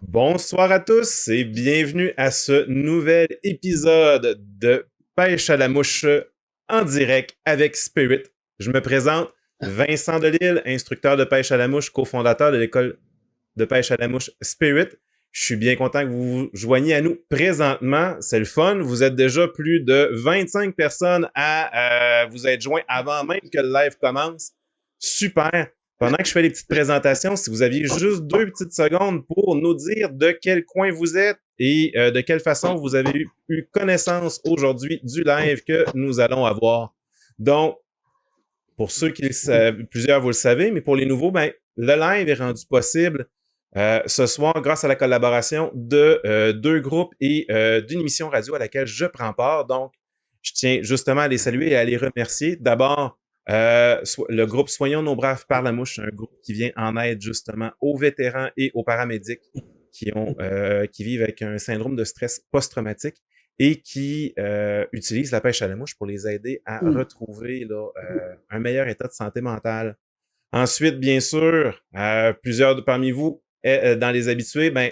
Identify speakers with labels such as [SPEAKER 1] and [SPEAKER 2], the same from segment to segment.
[SPEAKER 1] Bonsoir à tous et bienvenue à ce nouvel épisode de Pêche à la mouche en direct avec Spirit. Je me présente, Vincent Delisle, instructeur de pêche à la mouche, cofondateur de l'école de pêche à la mouche Spirit. Je suis bien content que vous vous joigniez à nous présentement. C'est le fun. Vous êtes déjà plus de 25 personnes à vous être joints avant même que le live commence. Super. Pendant que je fais les petites présentations, si vous aviez juste 2 petites secondes pour nous dire de quel coin vous êtes et de quelle façon vous avez eu connaissance aujourd'hui du live que nous allons avoir. Donc, pour ceux qui le savent, plusieurs vous le savez, mais pour les nouveaux, ben, le live est rendu possible ce soir grâce à la collaboration de 2 groupes et d'une émission radio à laquelle je prends part. Donc, je tiens justement à les saluer et à les remercier. D'abord, le groupe Soignons nos braves par la mouche, un groupe qui vient en aide justement aux vétérans et aux paramédics qui vivent avec un syndrome de stress post-traumatique et qui utilisent la pêche à la mouche pour les aider à retrouver là, un meilleur état de santé mentale. Ensuite, bien sûr, plusieurs parmi vous, dans les habitués, ben,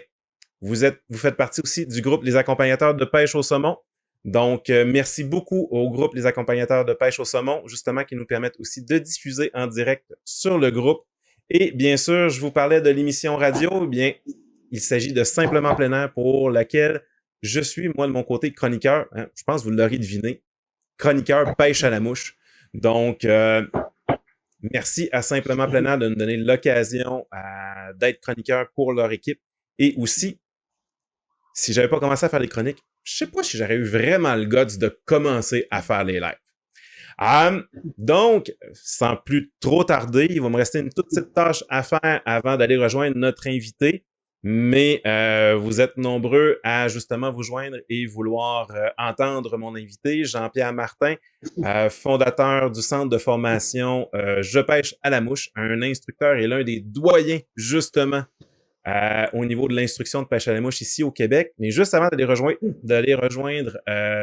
[SPEAKER 1] vous faites partie aussi du groupe Les Accompagnateurs de pêche au saumon. Donc, merci beaucoup au groupe Les Accompagnateurs de pêche au saumon, justement, qui nous permettent aussi de diffuser en direct sur le groupe. Et bien sûr, je vous parlais de l'émission radio. Eh bien, il s'agit de Simplement plein air pour laquelle je suis, moi, de mon côté, chroniqueur. Hein, je pense que vous l'aurez deviné. Chroniqueur pêche à la mouche. Donc, merci à Simplement plein air de nous donner l'occasion d'être chroniqueur pour leur équipe. Et aussi, si j'avais pas commencé à faire les chroniques, je sais pas si j'aurais eu vraiment le guts de commencer à faire les lives. Donc, sans plus trop tarder, il va me rester une toute petite tâche à faire avant d'aller rejoindre notre invité. Mais vous êtes nombreux à justement vous joindre et vouloir entendre mon invité, Jean-Pierre Martin, fondateur du centre de formation Je pêche à la mouche, un instructeur et l'un des doyens justement au niveau de l'instruction de pêche à la mouche ici au Québec. Mais juste avant d'aller rejoindre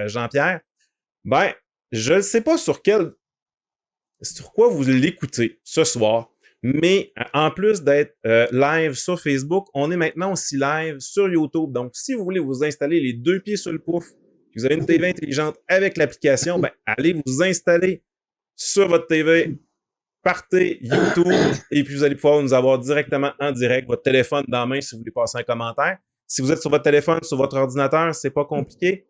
[SPEAKER 1] Jean-Pierre, ben, je ne sais pas sur quoi vous l'écoutez ce soir, mais en plus d'être live sur Facebook, on est maintenant aussi live sur YouTube. Donc, si vous voulez vous installer les 2 pieds sur le pouf, vous avez une TV intelligente avec l'application, ben, allez vous installer sur votre TV, partez YouTube, et puis vous allez pouvoir nous avoir directement en direct, votre téléphone dans la main si vous voulez passer un commentaire. Si vous êtes sur votre téléphone, sur votre ordinateur, c'est pas compliqué.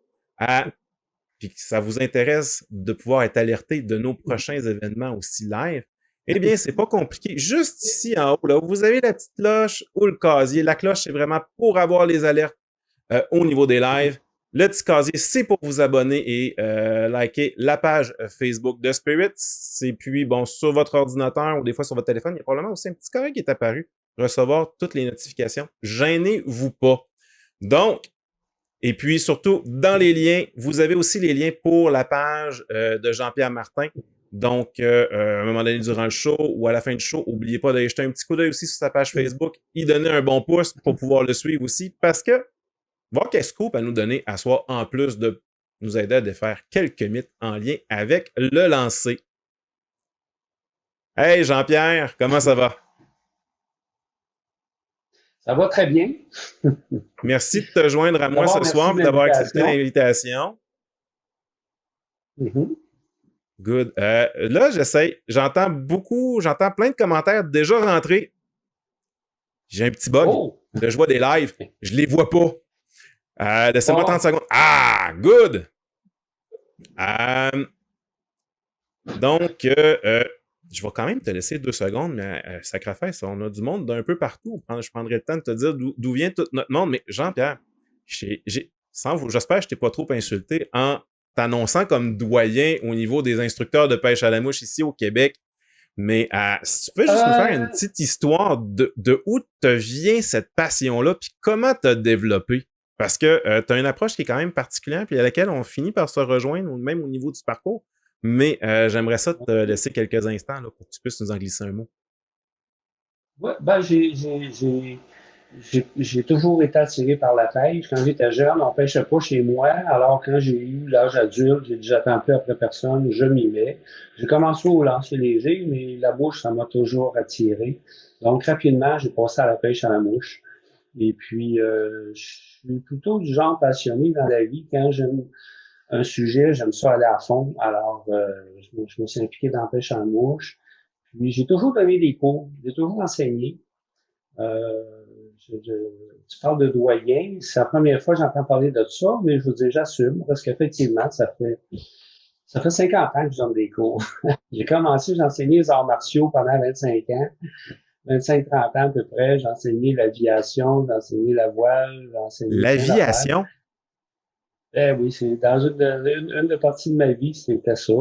[SPEAKER 1] Puis que ça vous intéresse de pouvoir être alerté de nos prochains événements aussi live, eh bien, c'est pas compliqué. Juste ici en haut, là, vous avez la petite cloche ou le casier. La cloche, c'est vraiment pour avoir les alertes au niveau des lives. Le petit casier, c'est pour vous abonner et liker la page Facebook de Spirit. Et puis, bon, sur votre ordinateur ou des fois sur votre téléphone, il y a probablement aussi un petit carré qui est apparu. Recevoir toutes les notifications. Gênez-vous pas. Donc, et puis surtout, dans les liens, vous avez aussi les liens pour la page de Jean-Pierre Martin. Donc, à un moment donné durant le show ou à la fin du show, n'oubliez pas d'aller jeter un petit coup d'œil aussi sur sa page Facebook, y donner un bon pouce pour pouvoir le suivre aussi, parce que voir quel scoop à nous donner à soi, en plus de nous aider à défaire quelques mythes en lien avec le lancer. Hey Jean-Pierre, comment ça va?
[SPEAKER 2] Ça va très bien.
[SPEAKER 1] Merci de te joindre à moi
[SPEAKER 2] D'abord,
[SPEAKER 1] ce
[SPEAKER 2] merci
[SPEAKER 1] soir
[SPEAKER 2] de
[SPEAKER 1] et d'avoir accepté
[SPEAKER 2] l'invitation.
[SPEAKER 1] l'invitation.
[SPEAKER 2] Mhm.
[SPEAKER 1] Good. Là, j'entends plein de commentaires déjà rentrés. J'ai un petit bug.
[SPEAKER 2] Oh,
[SPEAKER 1] Là, je vois des lives. Je les vois pas. Laissez-moi 30
[SPEAKER 2] bon.
[SPEAKER 1] secondes. Ah, good. Euh, donc, je vais quand même te laisser 2 secondes, mais sacrifice, on a du monde d'un peu partout. Je prendrai le temps de te dire d'où vient tout notre monde. Mais Jean-Pierre, j'espère que je t'ai pas trop insulté en t'annonçant comme doyen au niveau des instructeurs de pêche à la mouche ici au Québec. Mais si tu peux juste nous faire une
[SPEAKER 2] Euh,
[SPEAKER 1] petite histoire de où te vient cette passion-là, puis comment t'as développé. Parce que tu as une approche qui est quand même particulière, puis à laquelle on finit par se rejoindre, même au niveau du parcours. Mais j'aimerais ça te laisser quelques instants là, pour que tu puisses nous en glisser un mot.
[SPEAKER 2] ouais, ben, j'ai toujours été attiré par la pêche. Quand j'étais jeune, on pêchait pas chez moi. Alors, quand j'ai eu l'âge adulte, j'ai dit, j'attends plus après personne, je m'y mets. J'ai commencé au lancer léger, mais la mouche, ça m'a toujours attiré. Donc, rapidement, j'ai passé à la pêche à la mouche. Et puis, je suis plutôt du genre passionné dans la vie. Quand j'aime un sujet, j'aime ça aller à fond. Alors, je me suis impliqué dans la pêche en mouche. Puis, j'ai toujours donné des cours, j'ai toujours enseigné. Euh, tu parles de doyen, c'est la première fois que j'entends parler de ça, mais je vous dis, j'assume, parce qu'effectivement, ça fait 50 ans que je donne des cours. J'ai commencé, j'ai enseigné les arts martiaux pendant 25 ans. 25-30 ans à peu près, j'ai enseigné l'aviation, j'ai enseigné la voile, j'ai enseigné plein d'affaires.
[SPEAKER 1] L'aviation?
[SPEAKER 2] Eh oui, c'est dans une des parties de ma vie, c'était ça.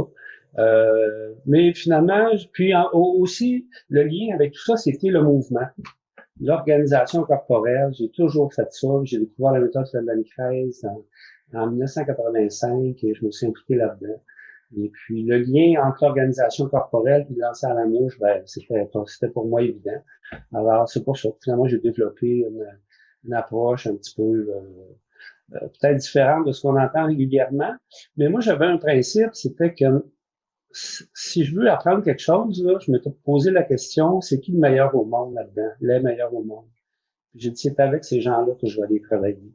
[SPEAKER 2] Mais finalement, puis aussi, le lien avec tout ça, c'était le mouvement. L'organisation corporelle, j'ai toujours fait ça. J'ai découvert la méthode Feldenkrais en 1985 et je me suis impliqué là-dedans. Et puis, le lien entre l'organisation corporelle et lancer à la mouche, ben, c'était pour moi évident. Alors, c'est pour ça que finalement, j'ai développé une approche un petit peu peut-être différente de ce qu'on entend régulièrement. Mais moi, j'avais un principe, c'était que si je veux apprendre quelque chose, là, je m'étais posé la question, c'est qui le meilleur au monde là-dedans? Les meilleurs au monde. Puis j'ai dit, c'est avec ces gens-là que je vais aller travailler.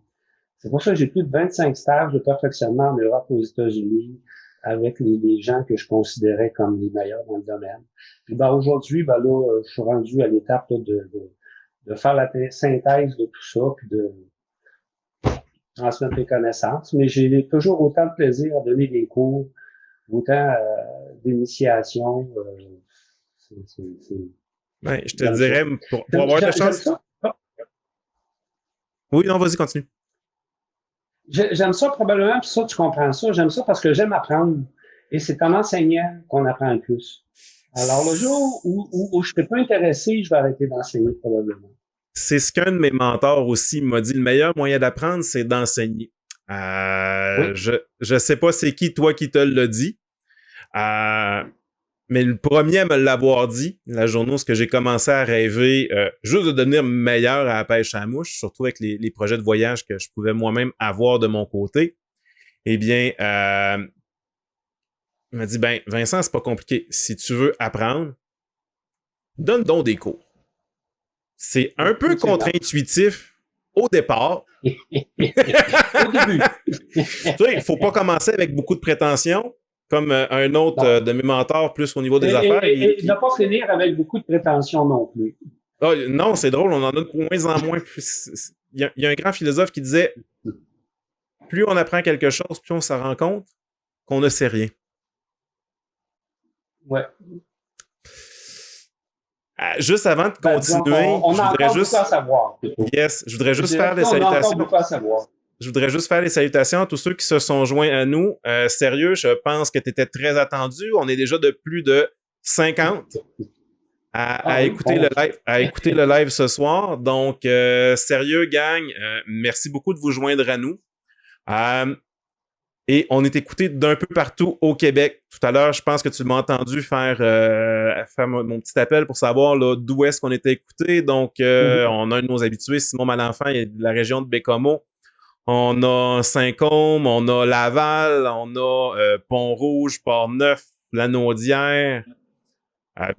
[SPEAKER 2] C'est pour ça que j'ai plus de 25 stages de perfectionnement en Europe, aux États-Unis, avec les gens que je considérais comme les meilleurs dans le domaine. Puis ben, aujourd'hui, ben là, je suis rendu à l'étape là, de faire la synthèse de tout ça, puis de transmettre mes connaissances. Mais j'ai toujours autant de plaisir à donner des cours, autant d'initiation.
[SPEAKER 1] Ben, je te dirais, pour avoir de la
[SPEAKER 2] J'aime
[SPEAKER 1] chance.
[SPEAKER 2] ça.
[SPEAKER 1] Oui, non, vas-y, continue.
[SPEAKER 2] J'aime ça probablement, puis ça, tu comprends ça. J'aime ça parce que j'aime apprendre. Et c'est en enseignant qu'on apprend le plus. Alors, le jour où je ne serai pas intéressé, je vais arrêter d'enseigner probablement.
[SPEAKER 1] C'est ce qu'un de mes mentors aussi m'a dit. Le meilleur moyen d'apprendre, c'est d'enseigner.
[SPEAKER 2] Oui.
[SPEAKER 1] Je sais pas c'est qui, toi, qui te l'a dit. Mais le premier à me l'avoir dit, la journée où j'ai commencé à rêver juste de devenir meilleur à la pêche à la mouche, surtout avec les projets de voyage que je pouvais moi-même avoir de mon côté, eh bien, il m'a dit, ben, Vincent, c'est pas compliqué. Si tu veux apprendre, donne donc des cours. C'est un peu contre-intuitif au départ.
[SPEAKER 2] Au début.
[SPEAKER 1] Tu sais, il faut pas commencer avec beaucoup de prétention, comme un autre de mes mentors, plus au niveau des affaires.
[SPEAKER 2] Et ne pas finir avec beaucoup de prétention non plus.
[SPEAKER 1] Ah, non, c'est drôle, on en a de moins en moins. Il y a un grand philosophe qui disait, plus on apprend quelque chose, plus on se rend compte qu'on ne sait rien.
[SPEAKER 2] Ouais.
[SPEAKER 1] Juste avant de continuer,
[SPEAKER 2] on a encore beaucoup à savoir.
[SPEAKER 1] Yes, je voudrais juste faire des salutations.
[SPEAKER 2] On a encore beaucoup à savoir.
[SPEAKER 1] Je voudrais juste faire les salutations à tous ceux qui se sont joints à nous. Sérieux, je pense que tu étais très attendu. On est déjà de plus de 50 à écouter le live ce soir. Donc, sérieux, gang, merci beaucoup de vous joindre à nous. Et on est écouté d'un peu partout au Québec. Tout à l'heure, je pense que tu m'as entendu faire mon petit appel pour savoir là, d'où est-ce qu'on était écouté. Donc, on a un de nos habitués, Simon Malenfant, il est de la région de Bécomo. On a Saint-Côme, on a Laval, on a Pont-Rouge, Port-Neuf, Lanaudière,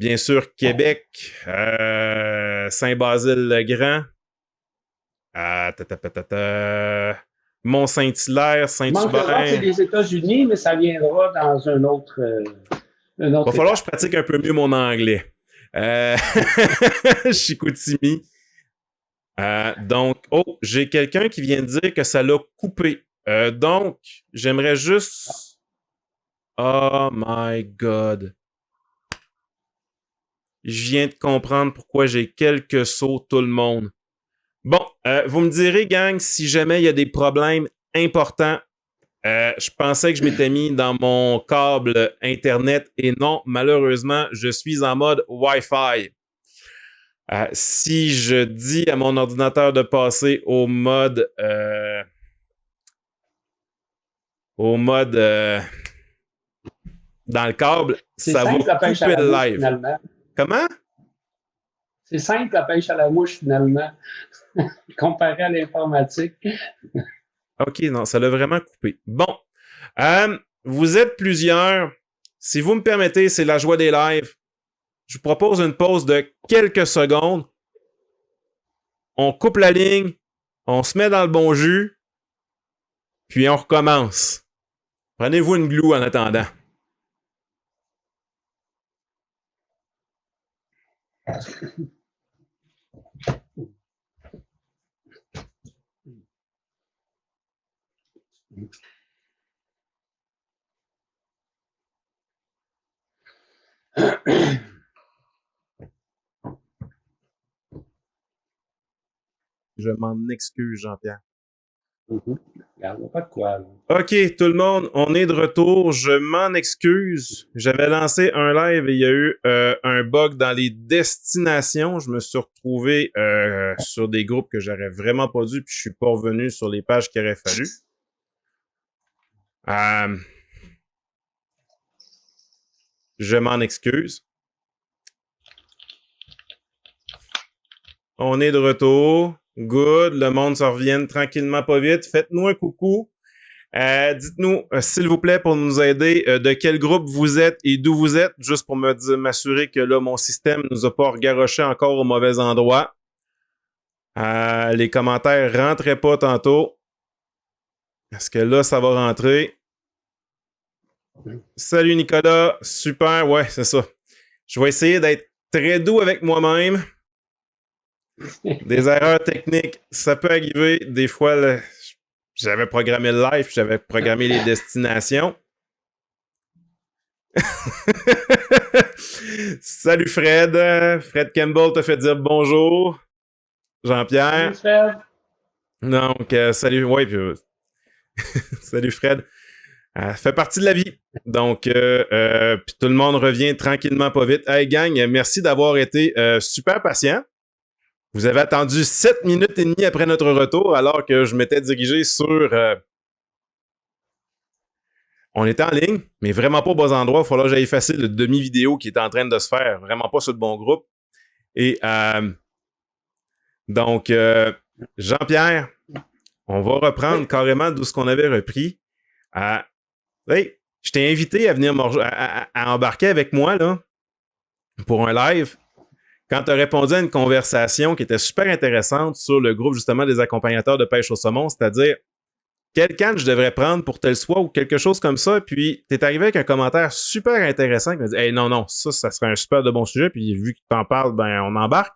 [SPEAKER 1] bien sûr Québec, Saint-Basile-le-Grand, Mont-Saint-Hilaire, Saint-Hubert.
[SPEAKER 2] C'est les États-Unis, mais ça viendra dans un autre.
[SPEAKER 1] Il va falloir que je pratique un peu mieux mon anglais. Chicoutimi. Donc, j'ai quelqu'un qui vient de dire que ça l'a coupé. Donc, j'aimerais juste... Oh my God. Je viens de comprendre pourquoi j'ai quelques sauts tout le monde. Bon, vous me direz, gang, si jamais il y a des problèmes importants, je pensais que je m'étais mis dans mon câble Internet et non, malheureusement, je suis en mode Wi-Fi. Si je dis à mon ordinateur de passer au mode dans le câble, ça va couper le live.
[SPEAKER 2] Finalement.
[SPEAKER 1] Comment?
[SPEAKER 2] C'est simple la pêche à la mouche finalement, comparé à l'informatique.
[SPEAKER 1] OK, non, ça l'a vraiment coupé. Bon, vous êtes plusieurs. Si vous me permettez, c'est la joie des lives. Je vous propose une pause de quelques secondes. on coupe la ligne, on se met dans le bon jus, puis on recommence. Prenez-vous une glue en attendant. Je m'en excuse, Jean-Pierre.
[SPEAKER 2] Regarde, pas de quoi. Là.
[SPEAKER 1] OK, tout le monde, on est de retour. Je m'en excuse. J'avais lancé un live et il y a eu un bug dans les destinations. Je me suis retrouvé sur des groupes que j'aurais vraiment pas dû, puis je suis pas revenu sur les pages qu'il aurait fallu. Je m'en excuse. On est de retour. Good. Le monde se revient tranquillement, pas vite. Faites-nous un coucou. Dites-nous, s'il vous plaît, pour nous aider, de quel groupe vous êtes et d'où vous êtes, juste pour m'assurer que là, mon système nous a pas regaroché encore au mauvais endroit. Les commentaires rentraient pas tantôt. Est-ce que là, ça va rentrer? Salut Nicolas. Super. Ouais, c'est ça. Je vais essayer d'être très doux avec moi-même. Des erreurs techniques, ça peut arriver. Des fois, j'avais programmé le live, j'avais programmé les destinations. Salut Fred. Fred Campbell t'a fait dire bonjour. Jean-Pierre.
[SPEAKER 2] Salut Fred.
[SPEAKER 1] Donc, salut. Ouais, puis, salut Fred. Fait partie de la vie. Donc, puis tout le monde revient tranquillement, pas vite. Hey gang, merci d'avoir été super patient. Vous avez attendu 7 minutes et demie après notre retour, alors que je m'étais dirigé sur... On était en ligne, mais vraiment pas au bon endroit. Il falloir que j'aille effacer le demi-vidéo qui était en train de se faire. Vraiment pas sur le bon groupe. Et donc, Jean-Pierre, on va reprendre carrément d'où ce qu'on avait repris. Hey, je t'ai invité à venir à embarquer avec moi là pour un live. Quand tu as répondu à une conversation qui était super intéressante sur le groupe justement des accompagnateurs de pêche au saumon, c'est-à-dire quelle canne je devrais prendre pour tel soir ou quelque chose comme ça, puis tu es arrivé avec un commentaire super intéressant qui m'a dit « Hey, non, ça serait un super de bon sujet, puis vu que tu en parles, ben on embarque.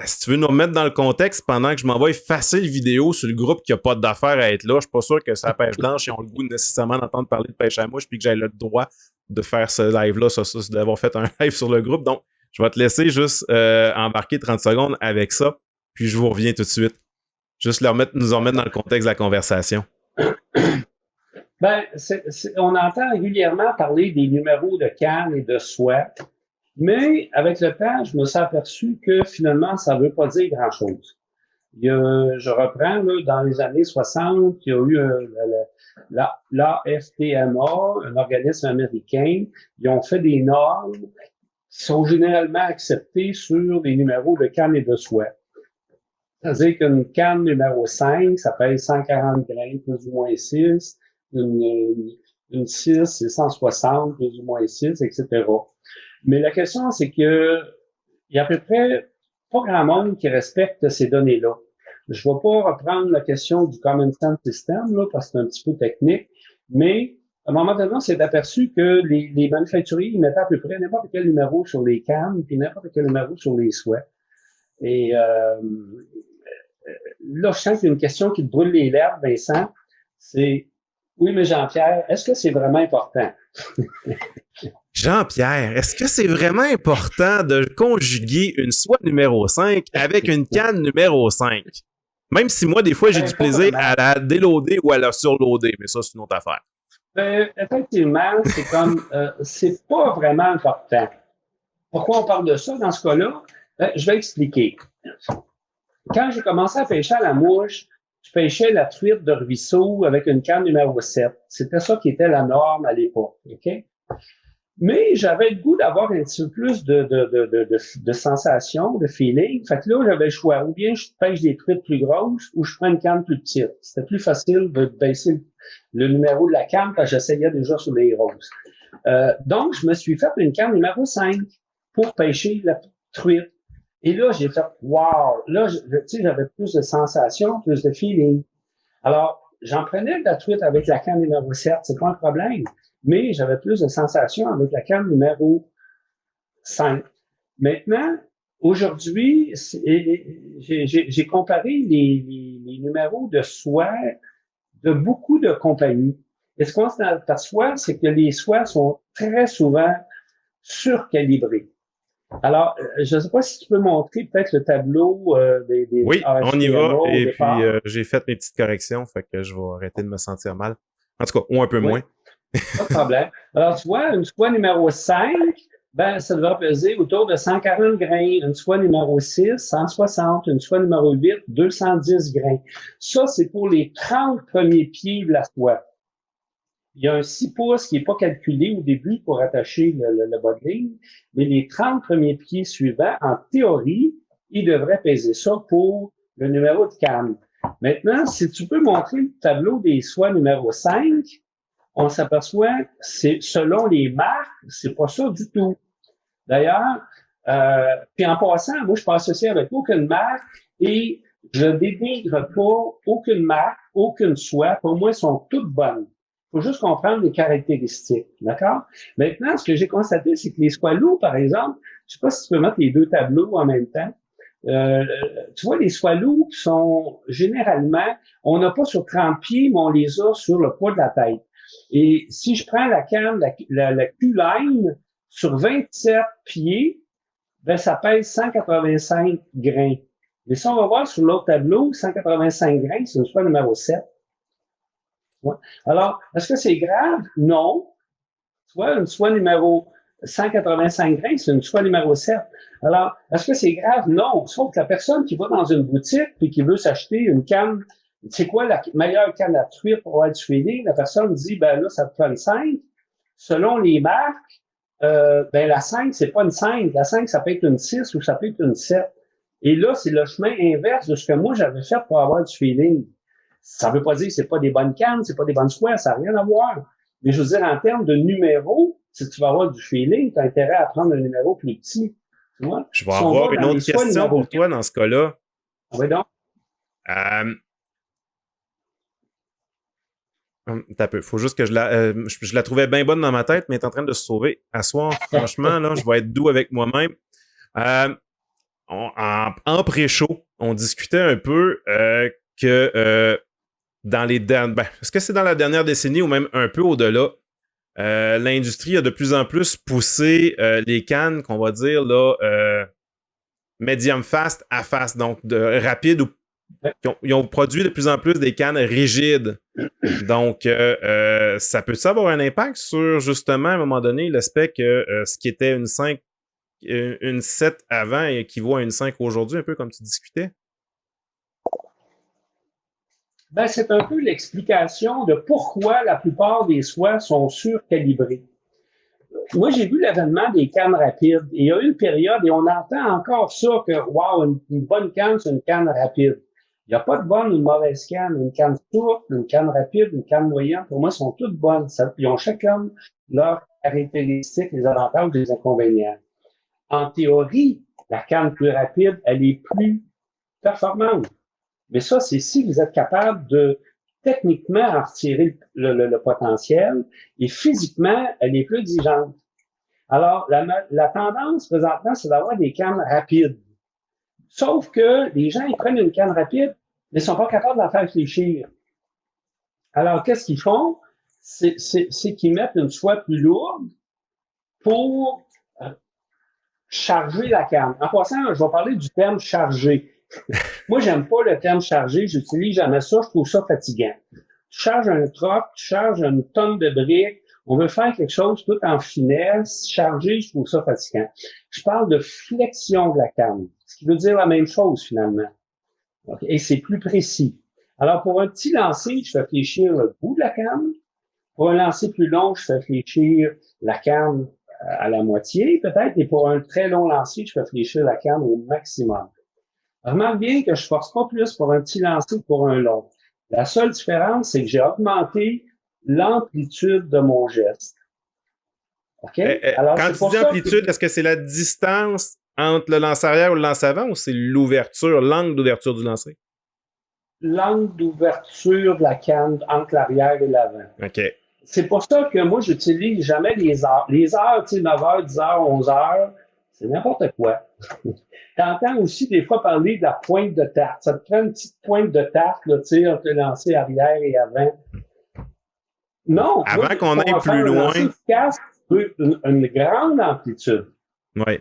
[SPEAKER 1] Si tu veux nous remettre dans le contexte pendant que je m'envoie effacer le vidéo sur le groupe qui a pas d'affaires à être là, je suis pas sûr que ça pêche blanche et on a le goût nécessairement d'entendre parler de pêche à mouche puis que j'ai le droit de faire ce live-là, d'avoir fait un live sur le groupe. Donc, je vais te laisser juste embarquer 30 secondes avec ça, puis je vous reviens tout de suite. Juste nous remettre dans le contexte de la conversation.
[SPEAKER 2] Ben, on entend régulièrement parler des numéros de canne et de soie, mais avec le temps, je me suis aperçu que finalement, ça ne veut pas dire grand-chose. Je reprends, là, dans les années 60, il y a eu l'AFPMA, un organisme américain. Ils ont fait des normes qui sont généralement acceptées sur les numéros de canne et de soie. C'est-à-dire qu'une canne numéro 5, ça pèse 140 grains, plus ou moins 6. Une 6, c'est 160, plus ou moins 6, etc. Mais la question, c'est que il y a à peu près pas grand monde qui respecte ces données-là. Je ne vais pas reprendre la question du Common Sense System, là, parce que c'est un petit peu technique, mais à un moment donné, on s'est aperçu que les manufacturiers, ils mettaient à peu près n'importe quel numéro sur les cannes, puis n'importe quel numéro sur les soies. Et là, je sens qu'il y a une question qui te brûle les lèvres, Vincent. C'est, oui, mais Jean-Pierre, est-ce que c'est vraiment important?
[SPEAKER 1] Jean-Pierre, est-ce que c'est vraiment important de conjuguer une soie numéro 5 avec une canne numéro 5? Même si moi, des fois, j'ai du plaisir à la déloader ou à la surloader, mais ça, c'est une autre affaire.
[SPEAKER 2] Effectivement, c'est comme, c'est pas vraiment important. Pourquoi on parle de ça dans ce cas-là? Je vais expliquer. Quand j'ai commencé à pêcher à la mouche, je pêchais la truite de ruisseau avec une canne numéro 7. C'était ça qui était la norme à l'époque, OK? Mais j'avais le goût d'avoir un petit peu plus de sensation, de feeling. Fait que là, j'avais le choix. Ou bien je pêche des truites plus grosses ou je prends une canne plus petite. C'était plus facile de baisser le numéro de la canne parce que j'essayais déjà sur les roses. Donc, je me suis fait une canne numéro 5 pour pêcher la truite. Et là, j'ai fait, wow! Là, tu sais, j'avais plus de sensations, plus de feeling. Alors, j'en prenais de la truite avec la canne numéro 7, c'est pas un problème. Mais j'avais plus de sensations avec la canne numéro 5. Maintenant, aujourd'hui, j'ai comparé les numéros de soie de beaucoup de compagnies. Et ce qu'on s'aperçoit, c'est que les soies sont très souvent surcalibrées. Alors, je ne sais pas si tu peux montrer peut-être le tableau des
[SPEAKER 1] Oui, on y va.
[SPEAKER 2] HPMA au
[SPEAKER 1] Et puis,
[SPEAKER 2] départ.
[SPEAKER 1] j'ai fait mes petites corrections, fait que je vais arrêter de me sentir mal. En tout cas, ou un peu
[SPEAKER 2] Oui,
[SPEAKER 1] moins.
[SPEAKER 2] pas de problème. Alors, tu vois, une soie numéro 5, ben, ça devrait peser autour de 140 grains. Une soie numéro 6, 160. Une soie numéro 8, 210 grains. Ça, c'est pour les 30 premiers pieds de la soie. Il y a un 6 pouces qui n'est pas calculé au début pour attacher le bas de ligne, mais les 30 premiers pieds suivants, en théorie, ils devraient peser ça pour le numéro de canne. Maintenant, si tu peux montrer le tableau des soies numéro 5, on s'aperçoit, c'est selon les marques, c'est pas ça du tout. D'ailleurs, puis en passant, moi, je suis pas associé avec aucune marque et je dénigre pas aucune marque, aucune soie. Pour moi, elles sont toutes bonnes. Il faut juste comprendre les caractéristiques, d'accord? Maintenant, ce que j'ai constaté, c'est que les soies lourdes, par exemple, je sais pas si tu peux mettre les deux tableaux en même temps. Tu vois, les soies lourdes sont généralement, on n'a pas sur 30 pieds, mais on les a sur le poids de la tête. Et si je prends la canne, la Q-line, sur 27 pieds, ben, ça pèse 185 grains. Mais si on va voir sur l'autre tableau, 185 grains, c'est une soie numéro 7. Ouais. Alors, est-ce que c'est grave? Non. Tu vois, une soie numéro 185 grains, c'est une soie numéro 7. Alors, est-ce que c'est grave? Non. Sauf que la personne qui va dans une boutique et qui veut s'acheter une canne, c'est quoi la meilleure canne à truite pour avoir du feeling? La personne dit, ben là, ça te prend une 5. Selon les marques, ben la 5, c'est pas une 5. La 5, ça peut être une 6 ou ça peut être une 7. Et là, c'est le chemin inverse de ce que moi j'avais fait pour avoir du feeling. Ça veut pas dire que c'est pas des bonnes cannes, c'est pas des bonnes soies, ça n'a rien à voir. Mais je veux dire, en termes de numéros, si tu vas avoir du feeling, tu as intérêt à prendre un numéro plus petit. Tu vois?
[SPEAKER 1] Je vais
[SPEAKER 2] Si on
[SPEAKER 1] avoir
[SPEAKER 2] va
[SPEAKER 1] une
[SPEAKER 2] dans les
[SPEAKER 1] autre
[SPEAKER 2] soies
[SPEAKER 1] question
[SPEAKER 2] numéro
[SPEAKER 1] pour
[SPEAKER 2] 4,
[SPEAKER 1] toi dans ce cas-là.
[SPEAKER 2] oui donc.
[SPEAKER 1] Euh, T'as peu. Faut juste que je la trouvais bien bonne dans ma tête, mais elle est en train de se sauver. À soir, franchement, là, je vais être doux avec moi-même. Euh, en pré-show, on discutait un peu que dans les dernières... Ben, est-ce que c'est dans la dernière décennie ou même un peu au-delà? L'industrie a de plus en plus poussé les cannes, qu'on va dire, là, medium fast à fast, donc de rapide ou ils ont produit de plus en plus des cannes rigides. Donc, ça peut-tu avoir un impact sur, justement, à un moment donné, l'aspect que ce qui était une 5, une 7 avant équivaut à une 5 aujourd'hui, un peu comme tu discutais?
[SPEAKER 2] Ben, c'est un peu l'explication de pourquoi la plupart des soies sont surcalibrées. Moi, j'ai vu l'avènement des cannes rapides. Et il y a eu une période, et on entend encore ça, que, wow, une bonne canne, c'est une canne rapide. Il n'y a pas de bonne ou de mauvaise canne. Une canne courte, une canne rapide, une canne moyenne, pour moi, sont toutes bonnes. Ils ont chacun leurs caractéristiques, les avantages, les inconvénients. En théorie, la canne plus rapide, elle est plus performante. Mais ça, c'est si vous êtes capable de techniquement en retirer le potentiel et physiquement, elle est plus exigeante. Alors, la tendance présentement, c'est d'avoir des cannes rapides. Sauf que les gens, ils prennent une canne rapide, mais ils sont pas capables de la faire fléchir. Alors, qu'est-ce qu'ils font? C'est qu'ils mettent une soie plus lourde pour charger la canne. En passant, je vais parler du terme charger. Moi, j'aime pas le terme chargé, j'utilise jamais ça, je trouve ça fatigant. Tu charges un troc, tu charges une tonne de briques, on veut faire quelque chose tout en finesse, chargé, je trouve ça fatigant. Je parle de flexion de la canne, ce qui veut dire la même chose finalement. Okay? Et c'est plus précis. Alors, pour un petit lancer, je fais fléchir le bout de la canne. Pour un lancer plus long, je fais fléchir la canne à la moitié, peut-être. Et pour un très long lancer, je fais fléchir la canne au maximum. Remarque bien que je force pas plus pour un petit lancer que pour un long. La seule différence, c'est que j'ai augmenté l'amplitude de mon geste. OK? Alors,
[SPEAKER 1] Quand
[SPEAKER 2] c'est
[SPEAKER 1] tu
[SPEAKER 2] pour
[SPEAKER 1] dis
[SPEAKER 2] ça que...
[SPEAKER 1] amplitude, est-ce que c'est la distance entre le lance arrière ou le lance avant, ou c'est l'angle d'ouverture du lancer?
[SPEAKER 2] L'angle d'ouverture de la canne entre l'arrière et l'avant.
[SPEAKER 1] OK.
[SPEAKER 2] C'est pour ça que moi, j'utilise jamais les heures. Les heures, tu sais, 9 heures, 10 heures, 11 heures, c'est n'importe quoi. T'entends aussi des fois parler de la pointe de tarte. Ça te prend une petite pointe de tarte, là, tu sais, entre le lancer arrière et avant. Non.
[SPEAKER 1] Avant qu'on aille plus loin.
[SPEAKER 2] Efficace, une grande amplitude.
[SPEAKER 1] Oui.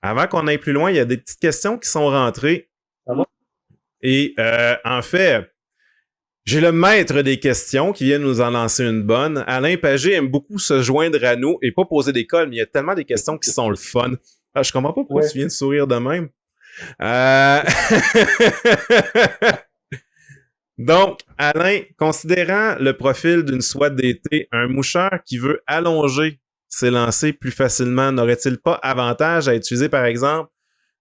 [SPEAKER 1] Avant qu'on aille plus loin, il y a des petites questions qui sont rentrées.
[SPEAKER 2] Ça va?
[SPEAKER 1] Et en fait, j'ai le maître des questions qui vient nous en lancer une bonne. Alain Pagé aime beaucoup se joindre à nous et pas poser des cols, mais il y a tellement des questions qui sont le fun. Ah, je comprends pas pourquoi tu viens de sourire de même. Donc, Alain, considérant le profil d'une soie d'été, un moucheur qui veut allonger ses lancers plus facilement, n'aurait-il pas avantage à utiliser, par exemple,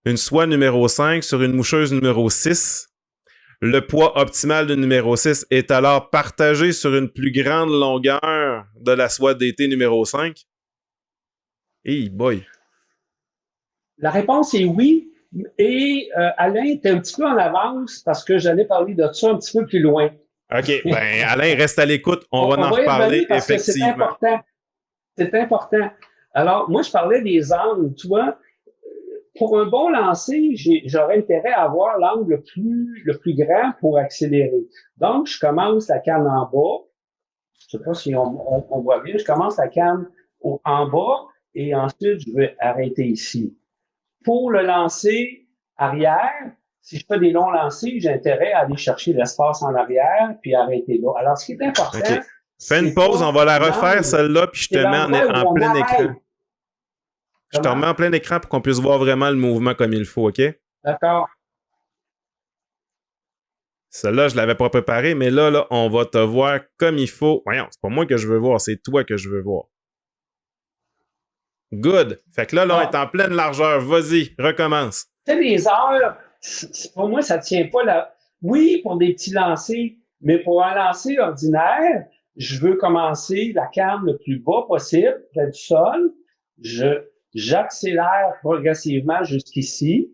[SPEAKER 1] une soie numéro 5 sur une moucheuse numéro 6? Le poids optimal du numéro 6 est alors partagé sur une plus grande longueur de la soie d'été numéro 5? Hey boy!
[SPEAKER 2] La réponse est oui. Et Alain était un petit peu en avance parce que j'allais parler de ça un petit peu plus loin.
[SPEAKER 1] OK. Ben, Alain, reste à l'écoute. On va en reparler, effectivement.
[SPEAKER 2] C'est important. C'est important. Alors, moi, je parlais des angles. Tu vois, pour un bon lancer, j'aurais intérêt à avoir l'angle le plus grand pour accélérer. Donc, je commence la canne en bas. Je sais pas si on voit bien. Je commence la canne en bas et ensuite, je vais arrêter ici. Pour le lancer arrière, si je fais des longs lancers, j'ai intérêt à aller chercher l'espace en arrière puis arrêter là. Alors, ce qui est important...
[SPEAKER 1] Okay. Fais une pause, on va la refaire, celle-là, puis je te mets en plein écran. Je te remets en plein écran pour qu'on puisse voir vraiment le mouvement comme il faut, OK?
[SPEAKER 2] D'accord.
[SPEAKER 1] Celle-là, je l'avais pas préparée, mais là, on va te voir comme il faut. Voyons, c'est pas moi que je veux voir, c'est toi que je veux voir. Good. Fait que là, on est en pleine largeur. Vas-y, recommence.
[SPEAKER 2] Tu sais, les heures, pour moi, ça tient pas là. Oui, pour des petits lancers, mais pour un lancer ordinaire, je veux commencer la canne le plus bas possible, près du sol. J'accélère progressivement jusqu'ici.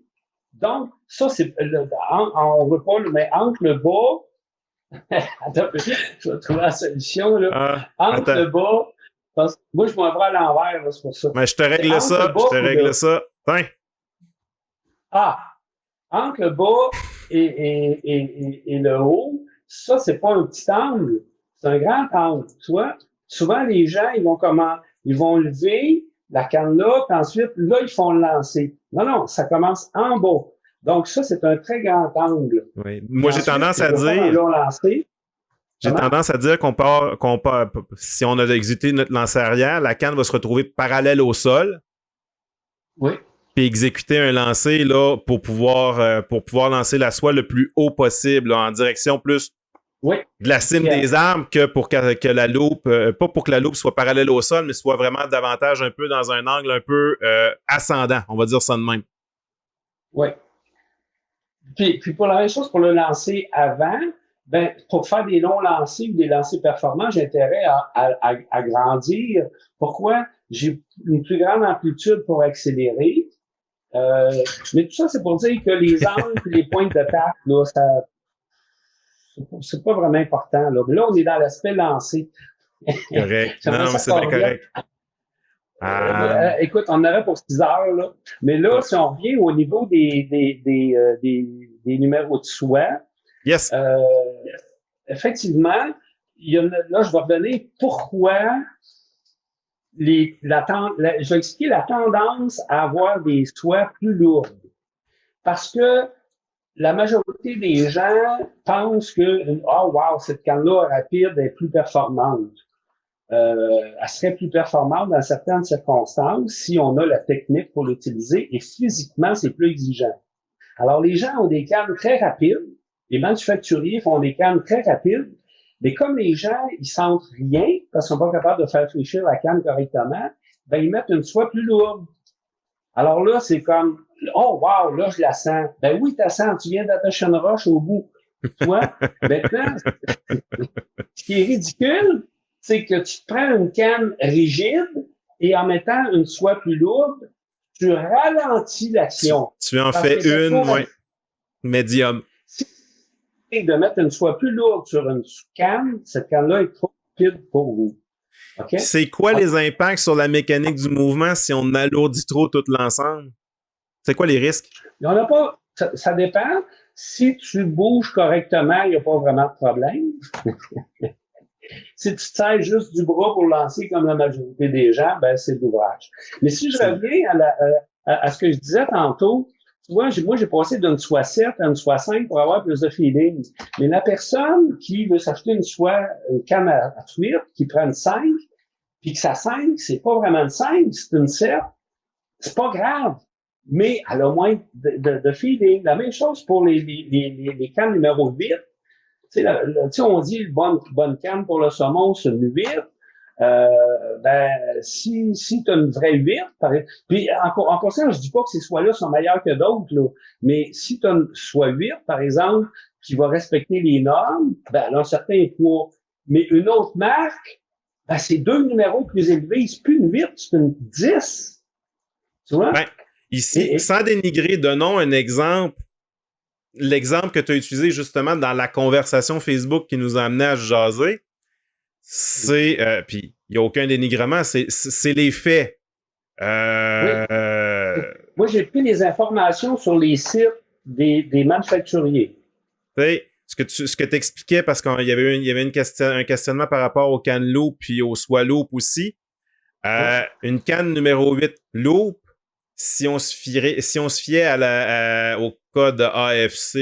[SPEAKER 2] Donc, ça, c'est, on veut pas, mais entre le bas, attends, je vais trouver la solution, là. Entre le bas, parce que moi, je m'en vais à l'envers, c'est pour ça.
[SPEAKER 1] Mais je te règle ça, Tiens.
[SPEAKER 2] Entre le bas et le haut, ça, c'est pas un petit angle, c'est un grand angle. Tu vois, souvent, les gens, ils vont lever la canne là, puis ensuite, là, ils font le lancer. Non, ça commence en bas. Donc, ça, c'est un très grand angle.
[SPEAKER 1] Oui. Moi, j'ai tendance à dire... J'ai tendance à dire qu'on part, si on a exécuté notre lancer arrière, la canne va se retrouver parallèle au sol.
[SPEAKER 2] Oui.
[SPEAKER 1] Puis exécuter un lancer là, pour pouvoir lancer la soie le plus haut possible, là, en direction plus de la cime des arbres que pour que la loupe, pas pour que la loupe soit parallèle au sol, mais soit vraiment davantage un peu dans un angle un peu ascendant, on va dire ça de même.
[SPEAKER 2] Oui. Puis pour la même chose, pour le lancer avant, ben, pour faire des longs lancers ou des lancers performants, j'ai intérêt à grandir. Pourquoi? J'ai une plus grande amplitude pour accélérer. Mais tout ça, c'est pour dire que les angles et les pointes de tarte, là, c'est pas vraiment important, là. Mais là, on est dans l'aspect lancé.
[SPEAKER 1] Correct. Non, mais c'est bien correct.
[SPEAKER 2] Écoute, on en aurait pour 6 heures, là. Mais là, si on revient au niveau des numéros de soie,
[SPEAKER 1] yes.
[SPEAKER 2] Effectivement, là, je vais redonner pourquoi je vais expliquer la tendance à avoir des soies plus lourdes. Parce que la majorité des gens pensent que, wow, cette canne-là rapide est plus performante. Elle serait plus performante dans certaines circonstances si on a la technique pour l'utiliser et physiquement, c'est plus exigeant. Alors, les gens ont des cannes très rapides. Les manufacturiers font des cannes très rapides. Mais comme les gens, ils sentent rien parce qu'ils sont pas capables de faire fléchir la canne correctement, ben, ils mettent une soie plus lourde. Alors là, c'est comme, oh, wow, là, je la sens. Ben oui, tu la sens. Tu viens d'attacher une roche au bout. Tu vois? Maintenant, ce qui est ridicule, c'est que tu prends une canne rigide et en mettant une soie plus lourde, tu ralentis l'action.
[SPEAKER 1] Tu en fais une, médium.
[SPEAKER 2] Si tu essaies de mettre une soie plus lourde sur une canne, cette canne-là est trop rapide pour vous. Okay?
[SPEAKER 1] C'est quoi les impacts sur la mécanique du mouvement si on alourdit trop tout l'ensemble? C'est quoi les risques?
[SPEAKER 2] Il y en a pas, ça dépend. Si tu bouges correctement, il n'y a pas vraiment de problème. Si tu te sers juste du bras pour lancer comme la majorité des gens, ben c'est d'ouvrage. Mais si je reviens à ce que je disais tantôt, tu vois, moi j'ai passé d'une soie 7 à une soie 5 pour avoir plus de feeling. Mais la personne qui veut s'acheter une canne à fuite, qui prend une 5, puis que sa 5, c'est pas vraiment une 5, c'est une 7, c'est pas grave. Mais elle a moins de feeling. La même chose pour les cannes numéro 8. Tu sais, on dit bonne canne pour le saumon, c'est une 8. Si tu as une vraie 8, puis en passant, je dis pas que ces soies-là sont meilleures que d'autres, là, mais si tu as une soie 8, par exemple, qui va respecter les normes, ben, elle a un certain poids. Mais une autre marque, ben, c'est 2 numéros plus élevés. C'est plus une 8, c'est une 10. Tu vois?
[SPEAKER 1] Ben, ici, sans dénigrer, donnons un exemple. L'exemple que tu as utilisé justement dans la conversation Facebook qui nous a amené à jaser, c'est, puis il n'y a aucun dénigrement, c'est les faits.
[SPEAKER 2] Moi, j'ai pris les informations sur les sites des manufacturiers.
[SPEAKER 1] Tu sais, ce que tu expliquais, parce qu'il y avait un questionnement par rapport aux cannes loop puis aux soies loop aussi. Une canne numéro 8 loop, si on se fiait au code AFC,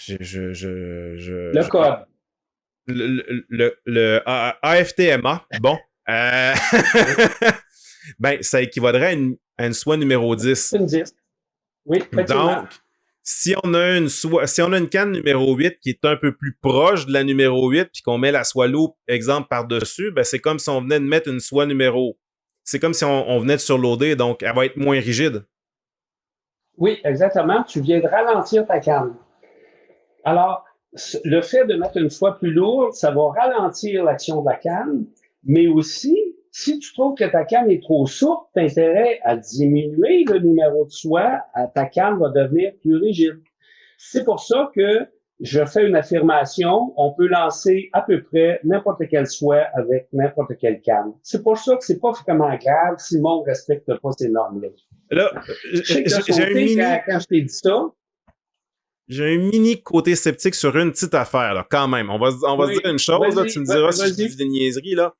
[SPEAKER 2] le code.
[SPEAKER 1] Le AFTMA, bon. Ben, ça équivaudrait à une soie numéro 10.
[SPEAKER 2] Une 10. Oui, effectivement.
[SPEAKER 1] Donc, si on a une canne numéro 8 qui est un peu plus proche de la numéro 8 puis qu'on met la soie loop, exemple, par-dessus, ben, c'est comme si on venait de mettre une soie numéro. C'est comme si on venait de surloader, donc elle va être moins rigide.
[SPEAKER 2] Oui, exactement. Tu viens de ralentir ta canne. Alors, le fait de mettre une soie plus lourde, ça va ralentir l'action de la canne, mais aussi, si tu trouves que ta canne est trop souple, tu as intérêt à diminuer le numéro de soie, ta canne va devenir plus rigide. C'est pour ça que je fais une affirmation, on peut lancer à peu près n'importe quelle soie avec n'importe quelle canne. C'est pour ça que c'est pas vraiment grave si le monde respecte pas ces normes-là.
[SPEAKER 1] Là,
[SPEAKER 2] quand je t'ai dit ça,
[SPEAKER 1] j'ai un mini côté sceptique sur une petite affaire, là, quand même. On va se dire une chose, là, tu me diras si je dis des niaiseries, là.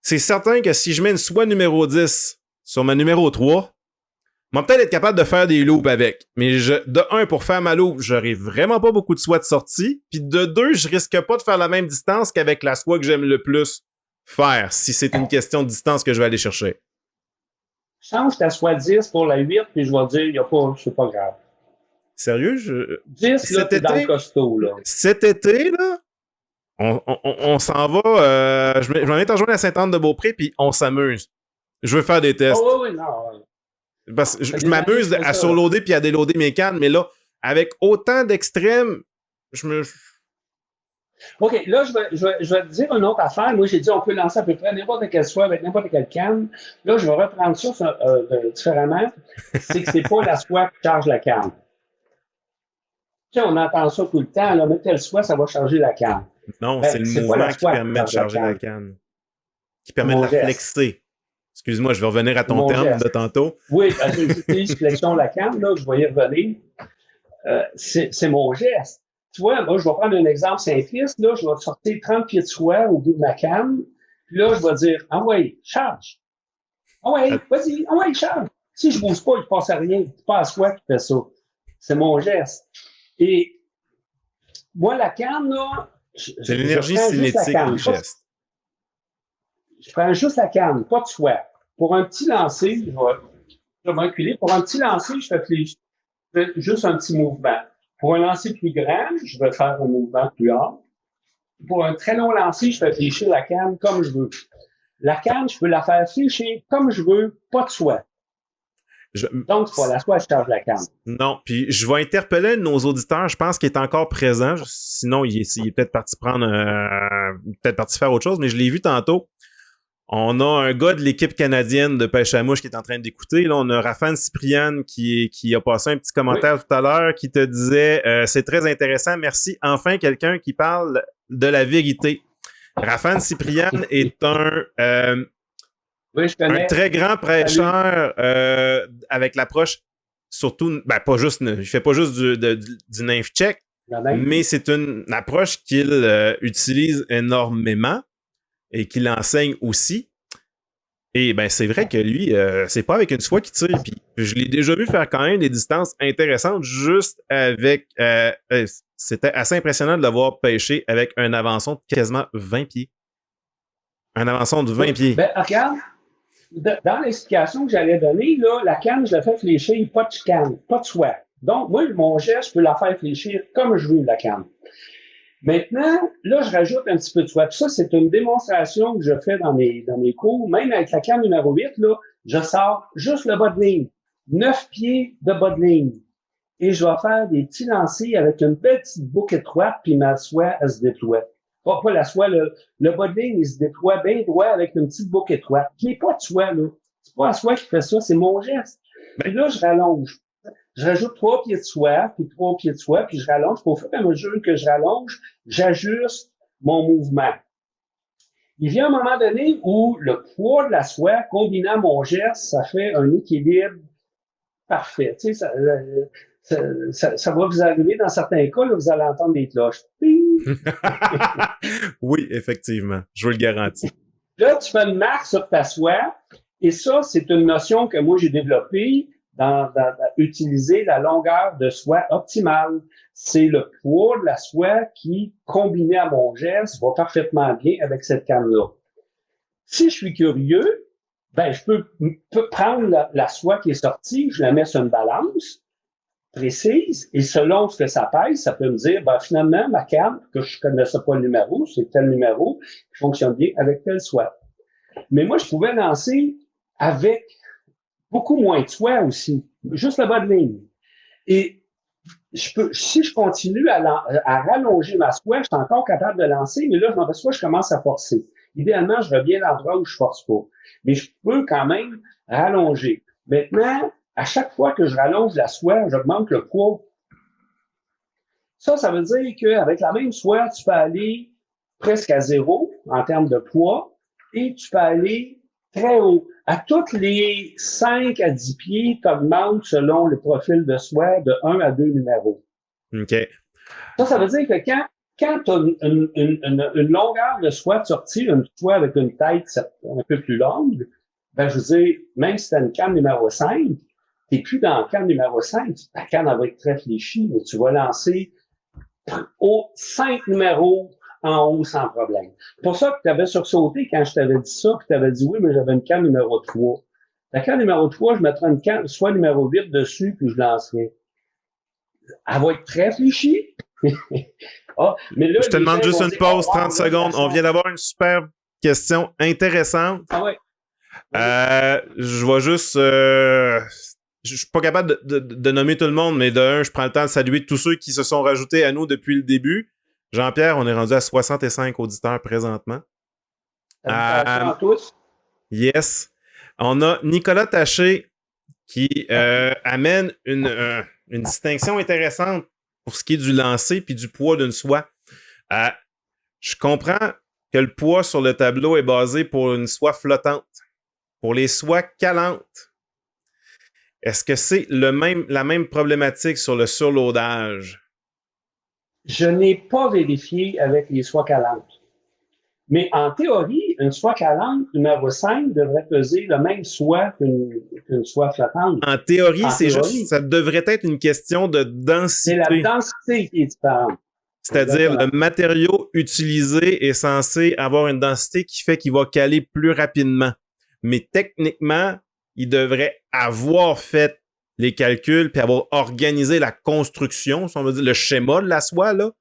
[SPEAKER 1] C'est certain que si je mets une soie numéro 10 sur ma numéro 3, je vais peut-être être capable de faire des loops avec. Mais de 1, pour faire ma loop, j'aurai vraiment pas beaucoup de soie de sortie. Puis de 2, je risque pas de faire la même distance qu'avec la soie que j'aime le plus faire, si c'est une question de distance que je vais aller chercher.
[SPEAKER 2] Change ta soie 10 pour la 8, puis je vais dire, c'est pas grave.
[SPEAKER 1] Sérieux?
[SPEAKER 2] 10, là, t'es dans le costaud, là.
[SPEAKER 1] Cet été, là, on s'en va. Je m'en vais rejoindre à Sainte-Anne-de-Beaupré, puis on s'amuse. Je veux faire des tests.
[SPEAKER 2] Oh, oui, non.
[SPEAKER 1] Parce que je m'amuse à surloader puis à déloader mes cannes, mais là, avec autant d'extrêmes,
[SPEAKER 2] OK, là, je vais te dire une autre affaire. Moi, j'ai dit on peut lancer à peu près n'importe quelle soie avec n'importe quelle canne. Là, je vais reprendre ça différemment. C'est que c'est pas la soie qui charge la canne. Tu sais, on entend ça tout le temps. Là, mais telle soie, ça va charger la canne.
[SPEAKER 1] Non, c'est le mouvement qui permet de charger la canne. Qui permet de la flexer. Excuse-moi, je vais revenir à ton terme de tantôt.
[SPEAKER 2] Oui, parce que j'utilise flexion de la canne, là, je vais y revenir. C'est mon geste. Tu vois, moi, je vais prendre un exemple simpliste. Là, je vais sortir 30 pieds de soie au bout de ma canne. Puis là, je vais dire, ah ouais, charge. Ah ouais, vas-y, ah ouais, charge. Si je bouge pas, il ne passe à rien. C'est pas à soi qui fait ça. C'est mon geste. Et moi, la canne, là,
[SPEAKER 1] c'est l'énergie cinétique du geste.
[SPEAKER 2] Je prends juste la canne, pas de soie. Pour un petit lancer, je vais m'enculer. Pour un petit lancer, je fais juste un petit mouvement. Pour un lancer plus grand, je vais faire un mouvement plus haut. Pour un très long lancer, je fais fléchir la canne comme je veux. La canne, je peux la faire fléchir comme je veux, pas de soie. Donc, c'est pas la soie, je charge la canne.
[SPEAKER 1] Non, puis je vais interpeller nos auditeurs, je pense qu'il est encore présent. Sinon, il est peut-être parti faire autre chose, mais je l'ai vu tantôt. On a un gars de l'équipe canadienne de pêche à mouche qui est en train d'écouter. Là, on a Rafan Cipriane qui a passé un petit commentaire tout à l'heure qui te disait c'est très intéressant, merci. Enfin, quelqu'un qui parle de la vérité. Rafan Cipriane est un très grand prêcheur avec l'approche surtout, pas juste, il fait pas juste du nymph check, mais c'est une approche qu'il utilise énormément et qu'il enseigne aussi. Et c'est vrai que lui, c'est pas avec une soie qui tire. Puis je l'ai déjà vu faire quand même des distances intéressantes juste avec... c'était assez impressionnant de l'avoir pêché avec un avançon de quasiment 20 pieds. Un avançon de 20 pieds.
[SPEAKER 2] Regarde, dans l'explication que j'allais donner, là, la canne, je la fais fléchir, pas de chicane, pas de soie. Donc, moi, mon geste, je peux la faire fléchir comme je veux, la canne. Maintenant, là, je rajoute un petit peu de soie. Puis ça, c'est une démonstration que je fais dans mes cours. Même avec la canne numéro 8, là, je sors juste le bas de ligne. 9 pieds de bas de ligne. Et je vais faire des petits lancers avec une belle petite boucle étroite, puis ma soie, elle se déploie. Pas la soie, le bas de ligne, il se déploie bien droit avec une petite boucle étroite. Puis il n'y a pas de soie, là. C'est pas la soie qui fait ça, c'est mon geste. Puis là, je rallonge. Je rajoute 3 pieds de soie, puis 3 pieds de soie, puis je rallonge. Au fur et à mesure que je rallonge, j'ajuste mon mouvement. Il vient un moment donné où le poids de la soie, combiné à mon geste, ça fait un équilibre parfait. Tu sais, ça va vous arriver dans certains cas, là, vous allez entendre des cloches.
[SPEAKER 1] Oui, effectivement. Je vous le garantis.
[SPEAKER 2] Là, tu fais une marque sur ta soie, et ça, c'est une notion que moi, j'ai développée dans utiliser la longueur de soie optimale. C'est le poids de la soie qui, combiné à mon geste, va parfaitement bien avec cette canne-là. Si je suis curieux, je peux prendre la soie qui est sortie, je la mets sur une balance précise, et selon ce que ça pèse, ça peut me dire, finalement, ma canne, que je connaissais pas le numéro, c'est tel numéro, qui fonctionne bien avec telle soie. Mais moi, je pouvais lancer avec beaucoup moins de soie aussi, juste le bas de ligne. Et si je continue à rallonger ma soie, je suis encore capable de lancer, mais là, je m'aperçois, je commence à forcer. Idéalement, je reviens à l'endroit où je force pas. Mais je peux quand même rallonger. Maintenant, à chaque fois que je rallonge la soie, j'augmente le poids. Ça veut dire qu'avec la même soie, tu peux aller presque à 0 en termes de poids et tu peux aller très haut. À toutes les 5 à 10 pieds, tu augmentes selon le profil de soie de 1 à 2 numéros.
[SPEAKER 1] OK.
[SPEAKER 2] Ça veut dire que quand tu as une longueur de soie sortie, une soie avec une tête un peu plus longue, je veux dire, même si tu as une canne numéro 5, tu n'es plus dans la canne numéro 5, ta canne elle va être très fléchie, mais tu vas lancer 5 numéros en haut sans problème. C'est pour ça que tu avais sursauté quand je t'avais dit ça, puis tu avais dit oui, mais j'avais une canne numéro 3. La canne numéro 3, je mettrais une canne, soit numéro 8 dessus, puis je lancerai. Elle va être très fléchie. Mais là,
[SPEAKER 1] je te demande juste une pause, 30 secondes. On vient d'avoir une super question intéressante.
[SPEAKER 2] Ah ouais.
[SPEAKER 1] Je vais juste... je suis pas capable de nommer tout le monde, mais je prends le temps de saluer tous ceux qui se sont rajoutés à nous depuis le début. Jean-Pierre, on est rendu à 65 auditeurs présentement.
[SPEAKER 2] Salutations à tous.
[SPEAKER 1] Yes. On a Nicolas Taché qui amène une distinction intéressante pour ce qui est du lancer puis du poids d'une soie. Je comprends que le poids sur le tableau est basé pour une soie flottante. Pour les soies calantes, est-ce que c'est la même problématique sur le surloadage?
[SPEAKER 2] Je n'ai pas vérifié avec les soies calantes. Mais en théorie, une soie calante numéro 5 devrait peser le même soie qu'une soie flottante.
[SPEAKER 1] En théorie, juste, ça devrait être une question de densité.
[SPEAKER 2] C'est la densité qui est différente.
[SPEAKER 1] C'est-à-dire, le matériau utilisé est censé avoir une densité qui fait qu'il va caler plus rapidement. Mais techniquement, il devrait avoir fait les calculs puis avoir organisé la construction, si on veut dire, le schéma de la soie, là,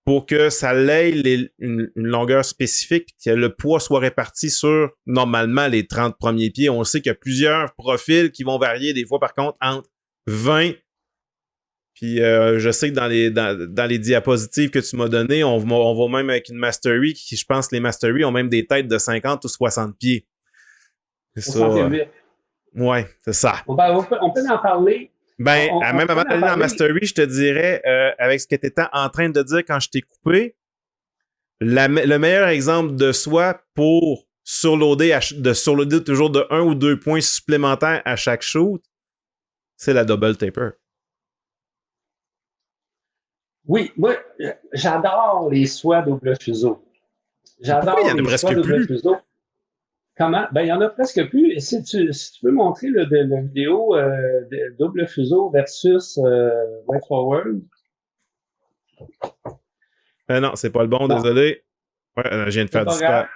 [SPEAKER 1] pour que ça ait une longueur spécifique et que le poids soit réparti sur, normalement, les 30 premiers pieds. On sait qu'il y a plusieurs profils qui vont varier, des fois, par contre, entre 20 Puis je sais que dans les diapositives que tu m'as données, on va même avec une Mastery qui, je pense, les Mastery ont même des têtes de 50 ou 60 pieds. C'est ça.
[SPEAKER 2] 68.
[SPEAKER 1] Ouais, c'est ça.
[SPEAKER 2] On peut en parler.
[SPEAKER 1] Ben, même
[SPEAKER 2] peut
[SPEAKER 1] avant
[SPEAKER 2] en
[SPEAKER 1] d'aller dans
[SPEAKER 2] parler.
[SPEAKER 1] Mastery, je te dirais, avec ce que tu étais en train de dire quand je t'ai coupé, le meilleur exemple de soi pour surloader toujours de 1 ou 2 points supplémentaires à chaque shoot, c'est la double taper.
[SPEAKER 2] Oui, moi, j'adore les soies double fuseau.
[SPEAKER 1] Pourquoi il y en a
[SPEAKER 2] les
[SPEAKER 1] presque
[SPEAKER 2] soies double
[SPEAKER 1] plus?
[SPEAKER 2] fuseau. Comment? Ben, il y en a presque plus. Et si tu veux montrer la vidéo de double fuseau versus Wet Forward.
[SPEAKER 1] Non, c'est pas le bon,
[SPEAKER 2] Bon,
[SPEAKER 1] désolé. Ouais, je viens de
[SPEAKER 2] c'est
[SPEAKER 1] faire
[SPEAKER 2] pas grave.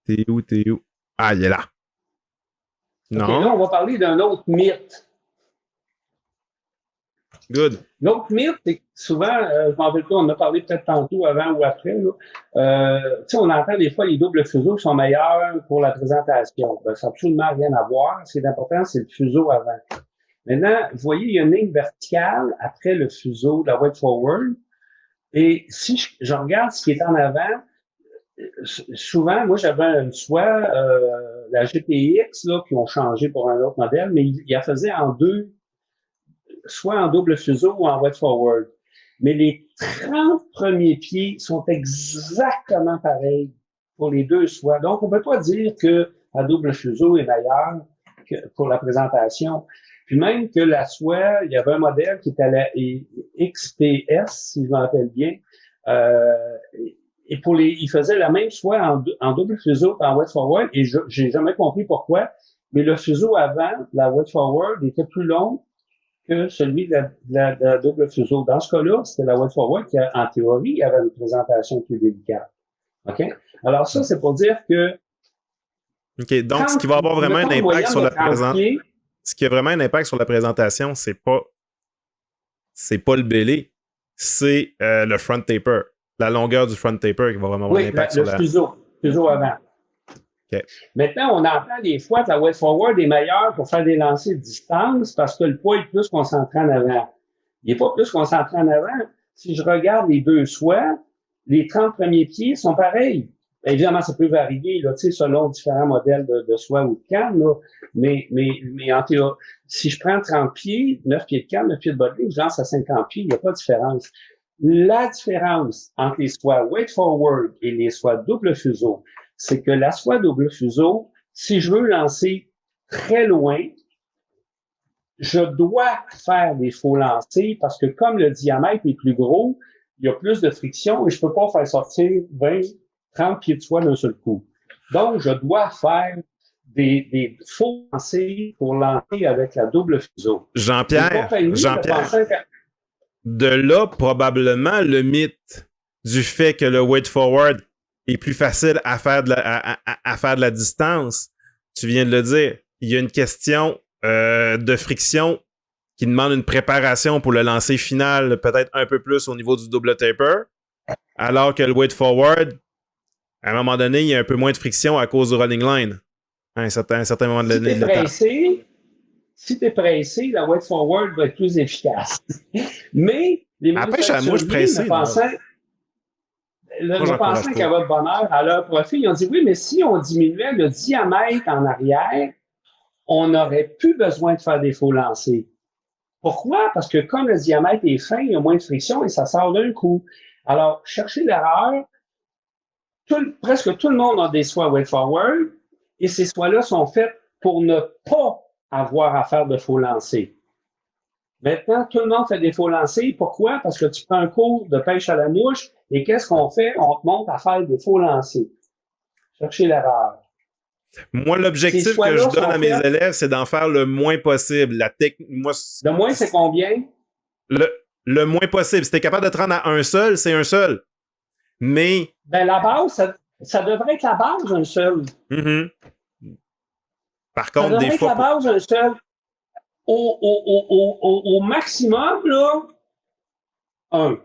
[SPEAKER 1] disparaître. T'es où? Ah, il est là.
[SPEAKER 2] OK, là,
[SPEAKER 1] Non.
[SPEAKER 2] on va parler d'un autre mythe.
[SPEAKER 1] Good.
[SPEAKER 2] L'autre mythe, c'est que souvent, je m'en rappelle pas, on en a parlé peut-être tantôt, avant ou après, là. Tu sais, on entend des fois les doubles fuseaux sont meilleurs pour la présentation. Ben, ça n'a absolument rien à voir. Ce qui est important, c'est le fuseau avant. Maintenant, vous voyez, il y a une ligne verticale après le fuseau de la Wet Forward. Et si je regarde ce qui est en avant, souvent, moi, j'avais une soie, la GPX, là, qui ont changé pour un autre modèle, mais il la faisait en deux, soit en double fuseau ou en Wet Forward. Mais les 30 premiers pieds sont exactement pareils pour les deux soies. Donc, on peut pas dire que la double fuseau est meilleure que pour la présentation. Puis même que la soie, il y avait un modèle qui était à la XPS, si je m'en rappelle bien, et il faisait la même soie en double fuseau qu'en Wet Forward, et j'ai jamais compris pourquoi, mais le fuseau avant, la Wet Forward, était plus long que celui de la double fuseau. Dans ce cas-là, c'était la Wet Forward qui, en théorie, avait une présentation plus délicate. OK? Alors ça, c'est pour dire que
[SPEAKER 1] OK, donc ce qui va avoir vraiment un impact sur la présentation, ce qui a vraiment un impact sur la présentation, c'est pas le belly, c'est le front taper. La longueur du front taper qui va vraiment avoir un impact sur la...
[SPEAKER 2] fuseau avant.
[SPEAKER 1] Okay.
[SPEAKER 2] Maintenant, on entend des fois que la Wet Forward est meilleure pour faire des lancers de distance parce que le poids est plus concentré en avant. Il n'est pas plus concentré en avant. Si je regarde les deux soies, les 30 premiers pieds sont pareils. Évidemment, ça peut varier là, selon différents modèles de soie ou de canne, là. Mais en théorie, si je prends 30 pieds, 9 pieds de canne, 9 pieds de bottling, je lance à 50 pieds, il n'y a pas de différence. La différence entre les soies Wet Forward et les soies double fuseau, c'est que la soie double fuseau, si je veux lancer très loin, je dois faire des faux lancers parce que comme le diamètre est plus gros, il y a plus de friction et je peux pas faire sortir 20, 30 pieds de soie d'un seul coup. Donc, je dois faire des faux lancers pour lancer avec la double fuseau.
[SPEAKER 1] Jean-Pierre, de là, probablement, le mythe du fait que le weight forward est plus facile à faire de la distance. Tu viens de le dire. Il y a une question de friction qui demande une préparation pour le lancer final, peut-être un peu plus au niveau du double taper, alors que le weight forward, à un moment donné, il y a un peu moins de friction à cause du running line. À un certain moment de l'année.
[SPEAKER 2] Si t'es pressé, la Wet Forward va être plus efficace. Mais les manufacturiers, le pensant qu'à votre bonheur, à leur profit, ils ont dit oui, mais si on diminuait le diamètre en arrière, on n'aurait plus besoin de faire des faux lancers. Pourquoi? Parce que comme le diamètre est fin, il y a moins de friction et ça sort d'un coup. Alors, cherchez l'erreur. Presque tout le monde a des soies Wet Forward et ces soies-là sont faites pour ne pas avoir à faire de faux lancers. Maintenant, tout le monde fait des faux lancers. Pourquoi? Parce que tu prends un cours de pêche à la mouche et qu'est-ce qu'on fait? On te montre à faire des faux lancers. Cherchez l'erreur.
[SPEAKER 1] Moi, l'objectif que je donne à mes élèves, c'est d'en faire le moins possible.
[SPEAKER 2] Le moins, c'est combien?
[SPEAKER 1] Le moins possible. Si tu es capable de te rendre à un seul, c'est un seul. Mais...
[SPEAKER 2] Ben, la base, ça devrait être la base, un seul.
[SPEAKER 1] Mm-hmm. Par contre, des fois...
[SPEAKER 2] Ça devrait être la base, un seul. Au maximum, là, un.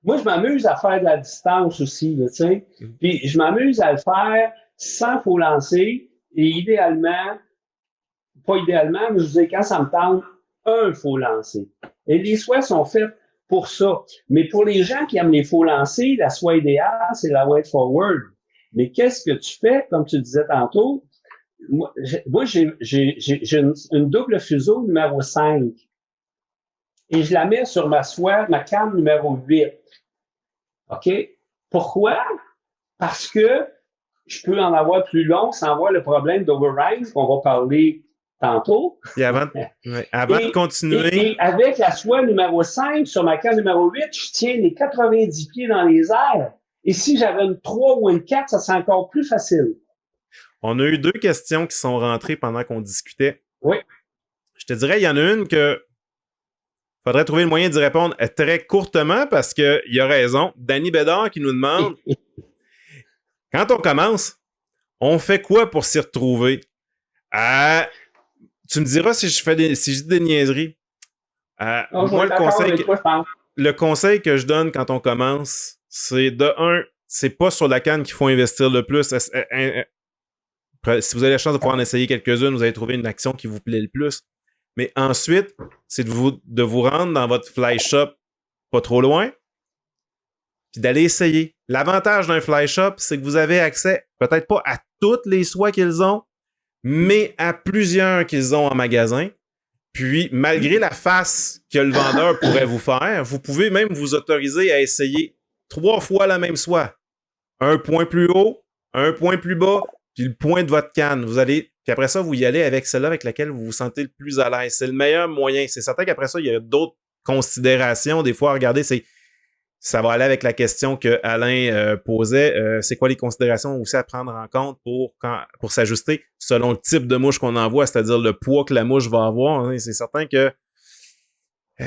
[SPEAKER 2] Moi, je m'amuse à faire de la distance aussi, tu sais. Puis, je m'amuse à le faire sans faux lancer et idéalement, pas idéalement, mais je vous dis quand ça me tente, un faux lancer. Et les soies sont faites pour ça. Mais pour les gens qui aiment les faux lancers, la soie idéale, c'est la weight forward. Mais qu'est-ce que tu fais, comme tu disais tantôt? Moi, j'ai une double fuseau numéro 5 et je la mets sur ma soie, ma canne numéro 8. OK? Pourquoi? Parce que je peux en avoir plus long sans avoir le problème d'override qu'on va parler tantôt.
[SPEAKER 1] Et avant de continuer...
[SPEAKER 2] Et avec la soie numéro 5 sur ma canne numéro 8, je tiens les 90 pieds dans les airs. Et si j'avais une 3 ou une 4, ça serait encore plus facile.
[SPEAKER 1] On a eu 2 questions qui sont rentrées pendant qu'on discutait.
[SPEAKER 2] Oui.
[SPEAKER 1] Je te dirais, il y en a une que faudrait trouver le moyen d'y répondre très courtement parce qu'il y a raison. Danny Bédard qui nous demande quand on commence, on fait quoi pour s'y retrouver? Tu me diras si je dis des niaiseries. Moi, le conseil que je donne quand on commence, c'est de un, c'est pas sur la canne qu'il faut investir le plus. Si vous avez la chance de pouvoir en essayer quelques-unes, vous allez trouver une action qui vous plaît le plus. Mais ensuite, c'est de vous rendre dans votre fly shop pas trop loin, puis d'aller essayer. L'avantage d'un fly shop, c'est que vous avez accès, peut-être pas à toutes les soies qu'ils ont, mais à plusieurs qu'ils ont en magasin. Puis, malgré la face que le vendeur pourrait vous faire, vous pouvez même vous autoriser à essayer 3 fois la même soie. Un point plus haut, un point plus bas, puis le point de votre canne. Puis après ça, vous y allez avec celle-là avec laquelle vous vous sentez le plus à l'aise. C'est le meilleur moyen. C'est certain qu'après ça, il y a d'autres considérations. Des fois, regardez, ça va aller avec la question que Alain posait. C'est quoi les considérations aussi à prendre en compte pour s'ajuster selon le type de mouche qu'on envoie, c'est-à-dire le poids que la mouche va avoir. Hein. C'est certain que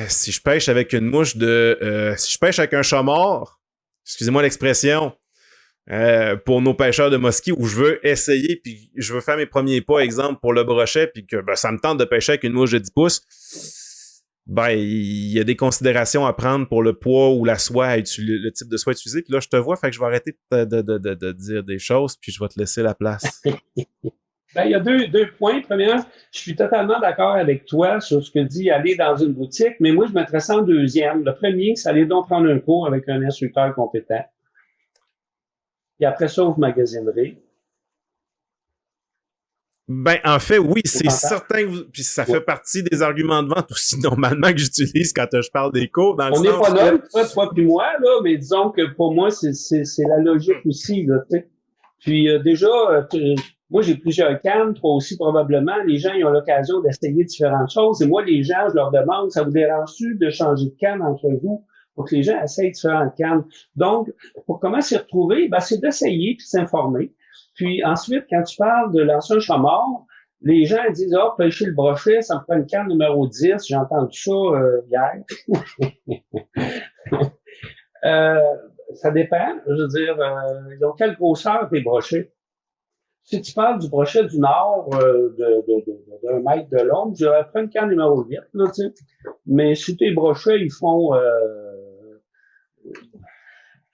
[SPEAKER 1] si je pêche avec une mouche si je pêche avec un chat mort, excusez-moi l'expression, pour nos pêcheurs de mosquées où je veux essayer puis je veux faire mes premiers pas, exemple, pour le brochet puis que ça me tente de pêcher avec une mouche de 10 pouces, il y a des considérations à prendre pour le poids ou la soie, le type de soie utilisé. Puis là, je te vois, fait que je vais arrêter de dire des choses puis je vais te laisser la place.
[SPEAKER 2] Il y a deux points. Premièrement, je suis totalement d'accord avec toi sur ce que dit aller dans une boutique, mais moi, je mettrais ça en deuxième. Le premier, c'est aller donc prendre un cours avec un instructeur compétent. Et après ça, vous magasinerez.
[SPEAKER 1] En fait, oui, c'est certain. Puis ça fait partie des arguments de vente aussi, normalement, que j'utilise quand je parle des cours.
[SPEAKER 2] On n'est pas là, toi puis moi, là, mais disons que pour moi, c'est la logique aussi, là, tu sais. Puis déjà, moi, j'ai plusieurs cannes, toi aussi probablement. Les gens, ils ont l'occasion d'essayer différentes choses. Et moi, les gens, je leur demande, ça vous dérange-tu de changer de canne entre vous pour que les gens essayent différentes cannes? Donc, pour comment s'y retrouver, c'est d'essayer puis de s'informer. Puis ensuite, quand tu parles de lancer un chat mort, les gens disent, pêcher le brochet, ça me prend une canne numéro 10. J'ai entendu ça hier. Ça dépend. Je veux dire, ils ont quelle grosseur tes brochets? Si tu parles du brochet du Nord d'un mètre de long, j'aurais pris une canne numéro 8, là, tu sais. Mais si tes brochets, ils font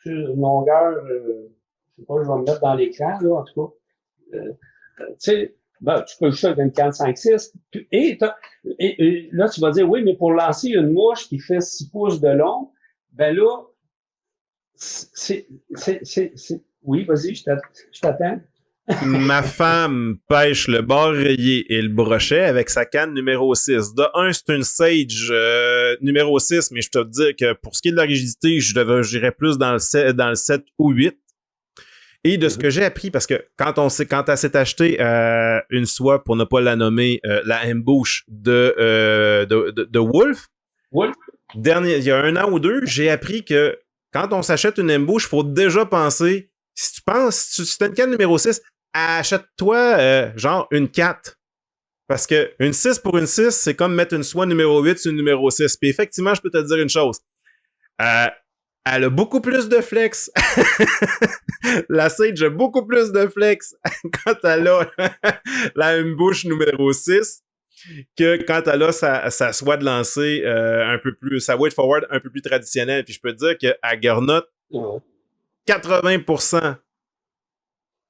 [SPEAKER 2] une longueur, je sais pas, je vais me mettre dans l'écran, là, en tout cas. Tu sais, tu peux le faire avec une canne 5-6. Et là, tu vas dire, oui, mais pour lancer une mouche qui fait 6 pouces de long, là, oui, vas-y, je t'attends.
[SPEAKER 1] Ma femme pêche le bar rayé et le brochet avec sa canne numéro 6. De un, c'est une Sage numéro 6, mais je peux te dire que pour ce qui est de la rigidité, j'irais plus dans le 7 ou 8. Et de ce que j'ai appris, parce que quand elle s'est acheté une soie, pour ne pas la nommer, la Ambush de Wolf, il y a 1 an ou 2, j'ai appris que quand on s'achète une Ambush, il faut déjà penser, si tu as une canne numéro 6, achète-toi genre une 4. Parce que une 6 pour une 6, c'est comme mettre une soie numéro 8 sur une numéro 6. Puis effectivement, je peux te dire une chose. Elle a beaucoup plus de flex. La Sage a beaucoup plus de flex quand elle a la Ambush numéro 6 que quand elle a sa soie de lancer un peu plus, sa weight forward un peu plus traditionnelle. Puis je peux te dire qu'à Garnotte, 80%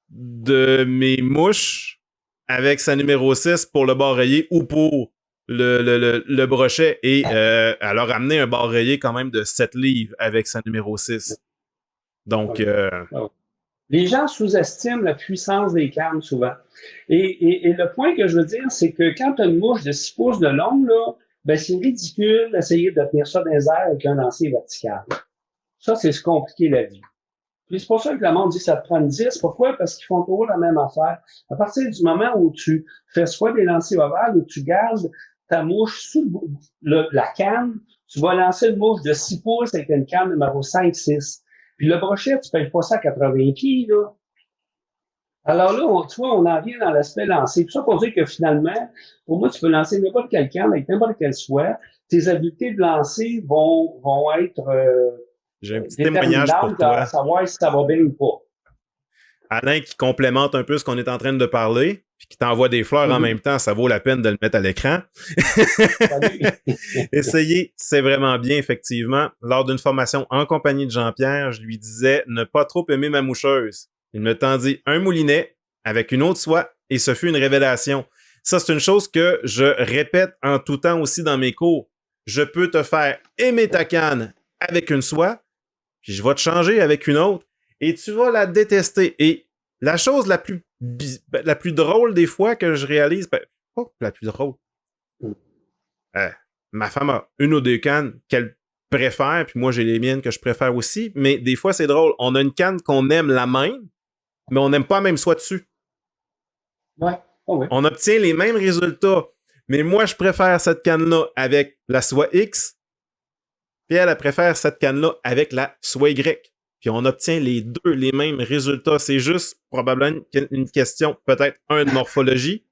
[SPEAKER 1] de mes mouches avec sa numéro 6 pour le bar rayé ou pour le brochet et elle a ramené un bar rayé quand même de 7 livres avec sa numéro 6. Donc,
[SPEAKER 2] Ouais. Ouais. Les gens sous-estiment la puissance des cannes souvent. Et le point que je veux dire, c'est que quand tu as une mouche de 6 pouces de long, là, ben c'est ridicule d'essayer de tenir ça dans les airs avec un lancer vertical. Ça, c'est se compliquer la vie. Puis c'est pour ça que le monde dit que ça te prend 10. Pourquoi? Parce qu'ils font toujours la même affaire. À partir du moment où tu fais soit des lancers ovales, où tu gardes ta mouche sous la canne, tu vas lancer une mouche de 6 pouces avec une canne numéro 5-6. Puis le brochet, tu pèles pas ça à 80 pieds, là. Alors là, tu vois, on en vient dans l'aspect lancé. Tout ça pour dire que finalement, pour moi, tu peux lancer n'importe quel canne avec n'importe quel souhait. Tes habiletés de lancer vont être
[SPEAKER 1] j'ai un petit témoignage pour
[SPEAKER 2] déterminantes à
[SPEAKER 1] toi.
[SPEAKER 2] savoir si ça va bien ou pas.
[SPEAKER 1] Alain qui complémente un peu ce qu'on est en train de parler, puis qui t'envoie des fleurs en même temps, ça vaut la peine de le mettre à l'écran. Essayez, c'est vraiment bien, effectivement. Lors d'une formation en compagnie de Jean-Pierre, je lui disais ne pas trop aimer ma moucheuse. Il me tendit un moulinet avec une autre soie et ce fut une révélation. Ça, c'est une chose que je répète en tout temps aussi dans mes cours. Je peux te faire aimer ta canne avec une soie, puis je vais te changer avec une autre, et tu vas la détester. Et la chose la plus drôle des fois que je réalise, ben, pas la plus drôle, ma femme a une ou deux cannes qu'elle préfère, puis moi j'ai les miennes que je préfère aussi, mais des fois c'est drôle. On a une canne qu'on aime la même, mais on n'aime pas la même soie dessus.
[SPEAKER 2] Ouais. Oh oui.
[SPEAKER 1] On obtient les mêmes résultats, mais moi je préfère cette canne-là avec la soie X, puis elle préfère cette canne-là avec la soie Y. Puis on obtient les deux les mêmes résultats. C'est juste probablement une question, peut-être, un, de morphologie,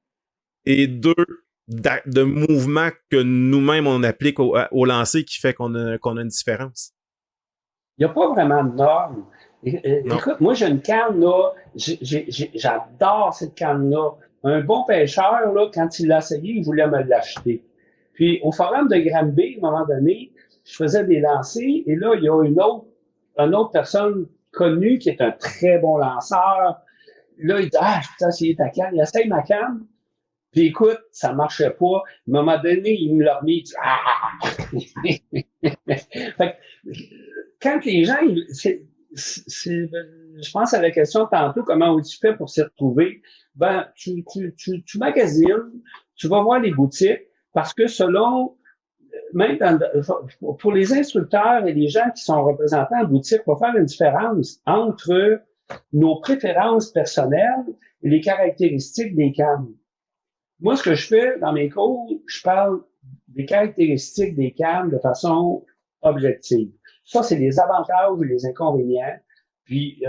[SPEAKER 1] et deux, de mouvement que nous-mêmes on applique au lancer qui fait qu'on a une différence.
[SPEAKER 2] Il n'y a pas vraiment de normes.
[SPEAKER 1] Non.
[SPEAKER 2] Écoute, moi, j'ai une canne, là. J'adore cette canne-là. Un bon pêcheur, là, quand il l'a essayé, il voulait me l'acheter. Puis, au forum de Granby, à un moment donné, je faisais des lancers, et là, il y a une autre personne connue qui est un très bon lanceur. Là, il dit, ah, je peux essayer ta canne. Il essaye ma canne. Puis écoute, ça marchait pas. À un moment donné, il me l'a remis, il dit, ah! Fait que, quand les gens, je pense à la question tantôt, comment tu fais pour s'y retrouver? Ben, tu magasines, tu vas voir les boutiques, parce que selon, même pour les instructeurs et les gens qui sont représentants en boutique, il faut faire une différence entre nos préférences personnelles et les caractéristiques des cannes. Moi, ce que je fais dans mes cours, je parle des caractéristiques des cannes de façon objective. Ça, c'est les avantages et les inconvénients. Puis,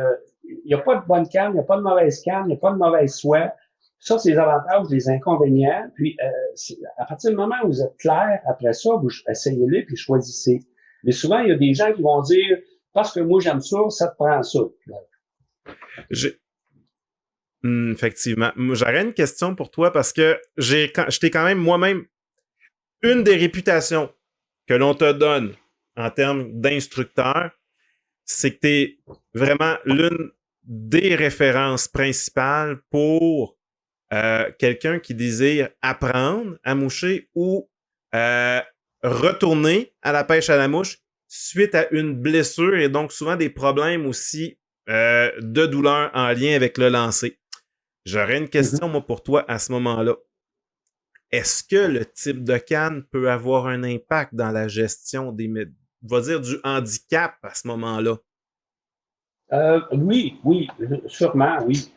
[SPEAKER 2] il n'y a pas de bonne canne, il n'y a pas de mauvaise canne, il n'y a pas de mauvaise soie. Ça, c'est les avantages, les inconvénients. Puis, à partir du moment où vous êtes clair, après ça, vous essayez-les puis choisissez. Mais souvent, il y a des gens qui vont dire, parce que moi, j'aime ça, ça te prend ça.
[SPEAKER 1] Effectivement. J'aurais une question pour toi parce que j'étais quand même moi-même une des réputations que l'on te donne en termes d'instructeur, c'est que tu es vraiment l'une des références principales pour quelqu'un qui désire apprendre à moucher ou retourner à la pêche à la mouche suite à une blessure et donc souvent des problèmes aussi de douleur en lien avec le lancer. J'aurais une question, moi, pour toi à ce moment-là. Est-ce que le type de canne peut avoir un impact dans la gestion du handicap à ce moment-là?
[SPEAKER 2] Oui, sûrement, oui.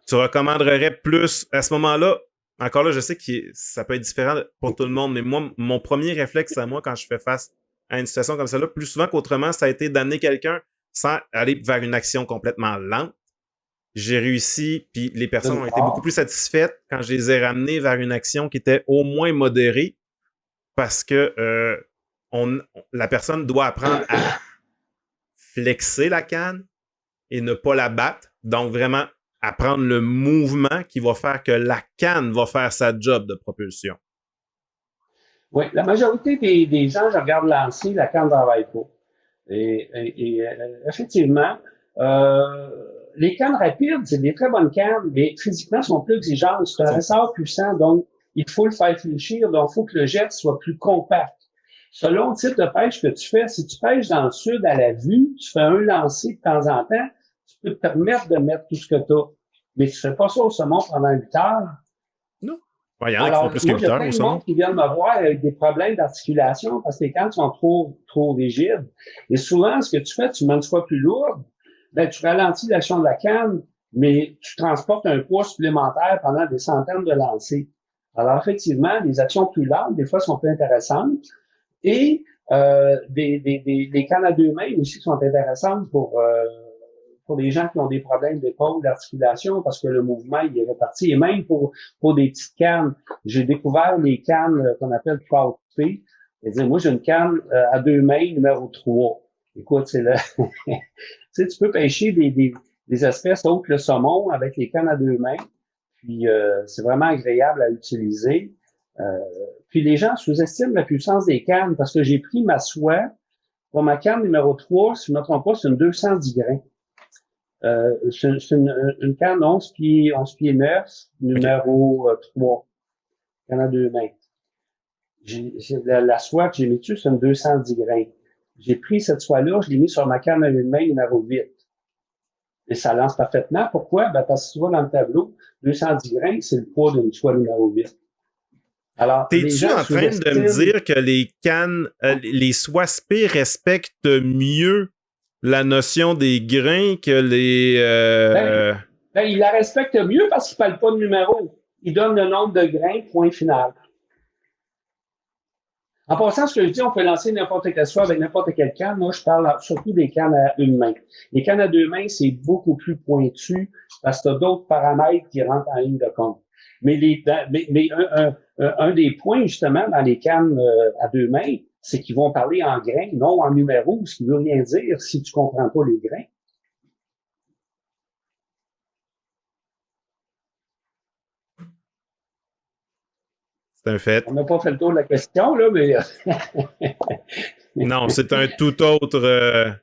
[SPEAKER 1] Tu recommanderais plus à ce moment-là? Encore là, je sais que ça peut être différent pour tout le monde, mais moi, mon premier réflexe à moi quand je fais face à une situation comme celle-là, plus souvent qu'autrement, ça a été d'amener quelqu'un sans aller vers une action complètement lente. J'ai réussi, puis les personnes ont été beaucoup plus satisfaites quand je les ai ramenés vers une action qui était au moins modérée parce que la personne doit apprendre à flexer la canne et ne pas la battre. Donc, vraiment, apprendre le mouvement qui va faire que la canne va faire sa job de propulsion.
[SPEAKER 2] Oui, la majorité des gens, je regarde lancer, la canne ne travaille pas. Et effectivement, les cannes rapides, c'est des très bonnes cannes, mais physiquement, sont plus exigeantes. C'est un ressort puissant, donc il faut le faire fléchir, donc il faut que le jet soit plus compact. Selon le type de pêche que tu fais, si tu pêches dans le sud à la vue, tu fais un lancer de temps en temps, tu peux te permettre de mettre tout ce que tu as. Mais tu fais pas ça au saumon pendant 8 heures.
[SPEAKER 1] Non. Ouais, il y en a qui font
[SPEAKER 2] Alors,
[SPEAKER 1] plus que
[SPEAKER 2] moi,
[SPEAKER 1] 8
[SPEAKER 2] il y a
[SPEAKER 1] heures
[SPEAKER 2] plein
[SPEAKER 1] au
[SPEAKER 2] de
[SPEAKER 1] saumon.
[SPEAKER 2] monde qui viennent me voir avec des problèmes d'articulation parce que les cannes sont trop rigides. Et souvent, ce que tu fais, tu mets une fois plus lourde, ben, tu ralentis l'action de la canne, mais tu transportes un poids supplémentaire pendant des centaines de lancers. Alors, effectivement, des actions plus larges, des fois, sont plus intéressantes. Et des cannes à 2 mains aussi sont intéressantes pour les gens qui ont des problèmes d'épaule, d'articulation, parce que le mouvement, il est réparti. Et même pour des petites cannes, j'ai découvert les cannes qu'on appelle Trout P. C'est-à-dire, moi, j'ai une canne à 2 mains, numéro 3. Écoute, c'est le... tu sais, tu peux pêcher des espèces autres que le saumon avec les cannes à 2 mains. Puis, c'est vraiment agréable à utiliser. Puis, les gens sous-estiment la puissance des cannes parce que j'ai pris ma soie. Pour ma canne numéro 3, si je ne me trompe pas, c'est une 210 grains. C'est une canne 11 pieds 9, numéro 3. Canne à 2 mains. La soie que j'ai mis dessus, c'est une 210 grains. J'ai pris cette soie-là, je l'ai mis sur ma canne à 1 main, numéro 8. Et ça lance parfaitement. Pourquoi? Ben, parce que tu vois dans le tableau, 210 grains, c'est le poids d'une soie numéro 8. Alors, les
[SPEAKER 1] T'es-tu
[SPEAKER 2] gens
[SPEAKER 1] en train de me dire que les cannes, les soies spé respectent mieux la notion des grains que les...
[SPEAKER 2] Ben, ils la respectent mieux parce qu'ils ne parlent pas de numéro. Ils donnent le nombre de grains, point final. En passant, ce que je dis, on peut lancer n'importe quelle soie avec n'importe quelle canne. Moi, je parle surtout des cannes à 1 main. Les cannes à 2 mains, c'est beaucoup plus pointu parce que tu as d'autres paramètres qui rentrent en ligne de compte. Mais, un des points, justement, dans les cannes à 2 mains, c'est qu'ils vont parler en grains, non en numéros, ce qui veut rien dire si tu comprends pas les grains.
[SPEAKER 1] C'est un fait.
[SPEAKER 2] On n'a pas fait le tour de la question, là, mais...
[SPEAKER 1] Non, c'est un tout autre...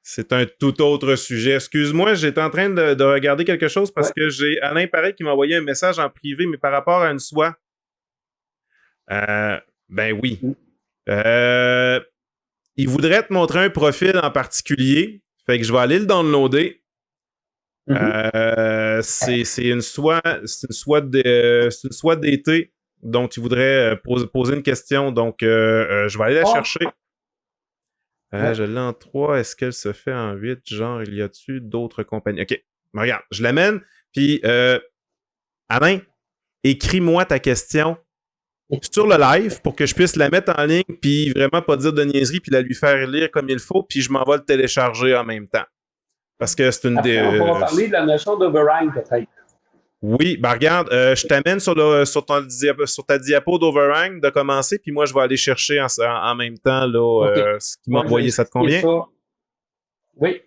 [SPEAKER 1] c'est un tout autre sujet. Excuse-moi, j'étais en train de regarder quelque chose parce que j'ai Alain Pareil qui m'a envoyé un message en privé, mais par rapport à une soie. Ben oui. Il voudrait te montrer un profil en particulier. Fait que je vais aller le downloader. C'est une soie d'été dont il voudrait poser une question. Donc, je vais aller la chercher. Je l'ai en 3. Est-ce qu'elle se fait en 8? Genre, il y a-tu d'autres compagnies? OK. Regarde, je l'amène. Puis, Alain, écris-moi ta question sur le live pour que je puisse la mettre en ligne puis vraiment pas dire de niaiserie puis la lui faire lire comme il faut puis je m'en vais le télécharger en même temps. Parce que c'est une
[SPEAKER 2] des... On va parler de la notion d'overhang peut-être.
[SPEAKER 1] Oui, ben regarde, je t'amène sur ta diapo d'overhang de commencer, puis moi je vais aller chercher en même temps là, ce qu'il m'a envoyé. Ça te convient?
[SPEAKER 2] Ça. Oui.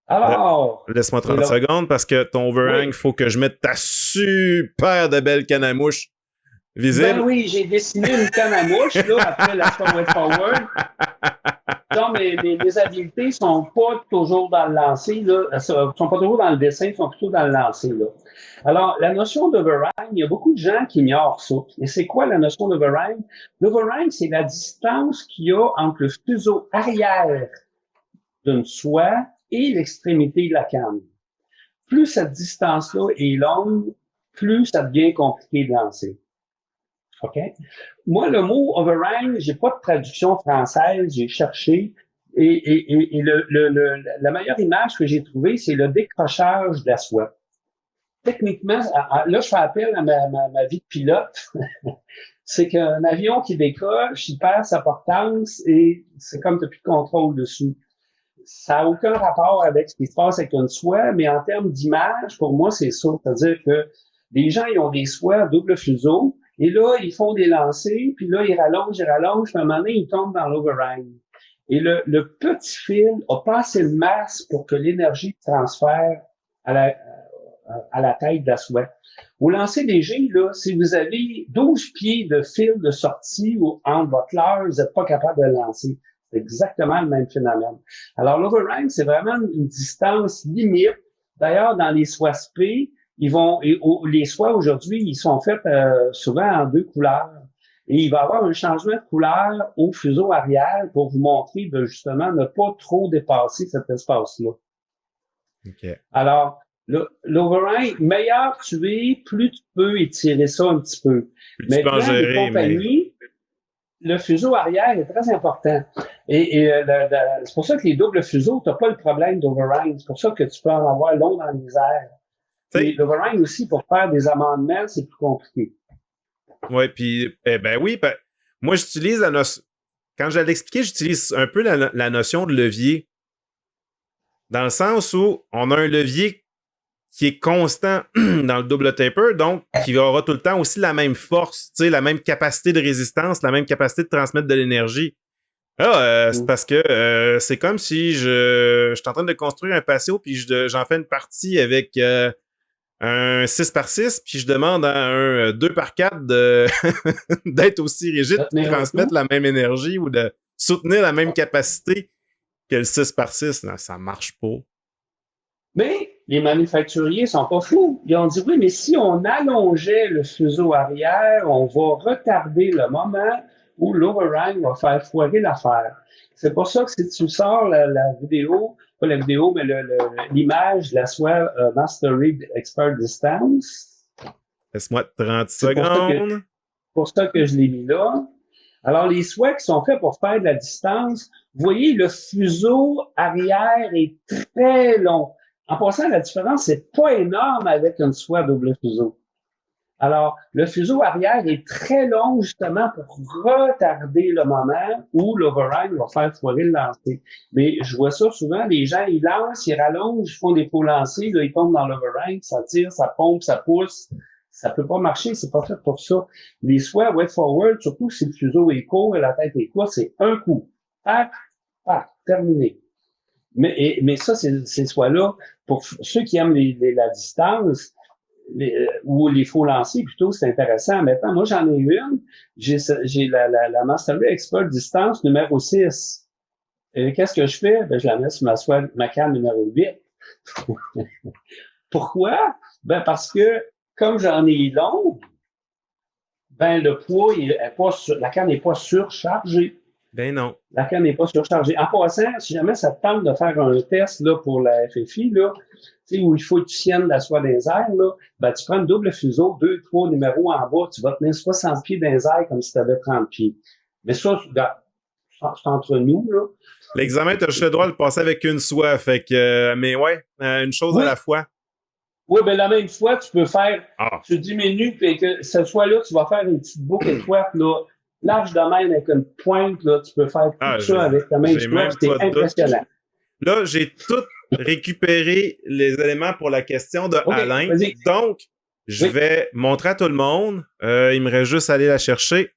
[SPEAKER 2] Alors.
[SPEAKER 1] Laisse-moi 30 secondes parce que ton overhang, il faut que je mette ta super de belle canne à mouche visible.
[SPEAKER 2] Ben oui, j'ai dessiné une canne à mouche là, après la Forward. Non, mais mes habiletés sont pas toujours dans le lancer, là. Sont pas toujours dans le dessin, sont plutôt dans le lancer, là. Alors, la notion d'overhang, il y a beaucoup de gens qui ignorent ça. Et c'est quoi la notion d'overhang? L'overhang, c'est la distance qu'il y a entre le fuseau arrière d'une soie et l'extrémité de la canne. Plus cette distance-là est longue, plus ça devient compliqué de lancer. OK? Moi, le mot overhang, j'ai pas de traduction française, j'ai cherché. Et la meilleure image que j'ai trouvée, c'est le décrochage de la soie. Techniquement, là, je fais appel à ma vie de pilote. C'est qu'un avion qui décroche, il perd sa portance et c'est comme tu n'as plus de contrôle dessus. Ça n'a aucun rapport avec ce qui se passe avec une soie, mais en termes d'image, pour moi, c'est ça. C'est-à-dire que les gens, ils ont des soies à double fuseau, et là, ils font des lancers, puis là, ils rallongent, puis à un moment donné, ils tombent dans l'overhang. Et le petit fil a pas assez de masse pour que l'énergie transfère à la tête de la soie. Au lancer léger, là, si vous avez 12 pieds de fil de sortie ou entre votre leurre, vous n'êtes pas capable de lancer. C'est exactement le même phénomène. Alors, l'overhang, c'est vraiment une distance limite. D'ailleurs, dans les soies spé, les soies aujourd'hui, ils sont faits souvent en 2 couleurs. Et il va y avoir un changement de couleur au fuseau arrière pour vous montrer de justement ne pas trop dépasser cet espace-là.
[SPEAKER 1] OK.
[SPEAKER 2] Alors, l'overhang, meilleur tu es, plus tu peux étirer ça un petit peu.
[SPEAKER 1] Plus tu peux en
[SPEAKER 2] Maintenant, les
[SPEAKER 1] gérer, mais...
[SPEAKER 2] compagnies, le fuseau arrière est très important. C'est pour ça que les doubles fuseaux, tu n'as pas le problème d'overhang. C'est pour ça que tu peux en avoir long dans les airs. Et l'overhang aussi, pour faire des amendements, c'est plus compliqué.
[SPEAKER 1] Ouais, puis, ben oui, moi, j'utilise la notion... Quand j'allais l'expliquer, j'utilise un peu la notion de levier. Dans le sens où on a un levier qui est constant dans le double taper, donc qui aura tout le temps aussi la même force, tu sais, la même capacité de résistance, la même capacité de transmettre de l'énergie. C'est parce que c'est comme si je suis en train de construire un patio, puis j'en fais une partie avec un 6x6, puis je demande à un 2x4 d'être aussi rigide, de transmettre la même énergie ou de soutenir la même capacité que le 6x6. Non, ça marche pas.
[SPEAKER 2] Mais les manufacturiers sont pas fous. Ils ont dit, oui, mais si on allongeait le fuseau arrière, on va retarder le moment où l'overhang va faire foirer l'affaire. C'est pour ça que si tu sors la vidéo, pas la vidéo, mais l'image de la soie Mastery Expert Distance.
[SPEAKER 1] Laisse-moi 30 secondes.
[SPEAKER 2] Pour ça que je l'ai mis là. Alors, les soies qui sont faits pour faire de la distance, vous voyez, le fuseau arrière est très long. En passant, la différence, c'est pas énorme avec une soie double fuseau. Alors, le fuseau arrière est très long, justement, pour retarder le moment où l'overhang va faire foirer le lancer. Mais je vois ça souvent, les gens, ils lancent, ils rallongent, ils font des faux lancers, là, ils tombent dans l'overhang, ça tire, ça pompe, ça pousse. Ça peut pas marcher, c'est pas fait pour ça. Les soies wet forward, surtout si le fuseau est court et la tête est courte, c'est un coup. Terminé. Mais ça, ces soies-là, pour ceux qui aiment la distance, ou les faux lancers, plutôt, c'est intéressant. Maintenant, moi, j'en ai une. J'ai la Mastery Expert Distance numéro 6. Et qu'est-ce que je fais? Ben, je la mets sur ma canne numéro 8. Pourquoi? Ben, parce que, comme j'en ai long, ben, le poids, la canne n'est pas surchargée.
[SPEAKER 1] Ben non.
[SPEAKER 2] La canne n'est pas surchargée. En passant, si jamais ça te tente de faire un test là, pour la FFI, là, où il faut que tu tiennes la soie dans les airs, là, ben, tu prends un double fuseau, 2, 3 numéros en bas, tu vas tenir 60 pieds dans les airs comme si tu avais 30 pieds. Mais ça, c'est entre nous. Là.
[SPEAKER 1] L'examen, tu as juste le droit de le passer avec une soie. Fait que, mais ouais, une chose à la fois.
[SPEAKER 2] Oui, ben la même fois, tu peux faire, tu diminues, puis que cette soie-là, tu vas faire une petite boucle étroite, là, large de même avec une pointe, là, tu peux faire tout ça avec ta main droite, c'est impressionnant.
[SPEAKER 1] Là, j'ai tout récupéré les éléments pour la question de Alain. Donc, je vais montrer à tout le monde. Il me reste juste à aller la chercher.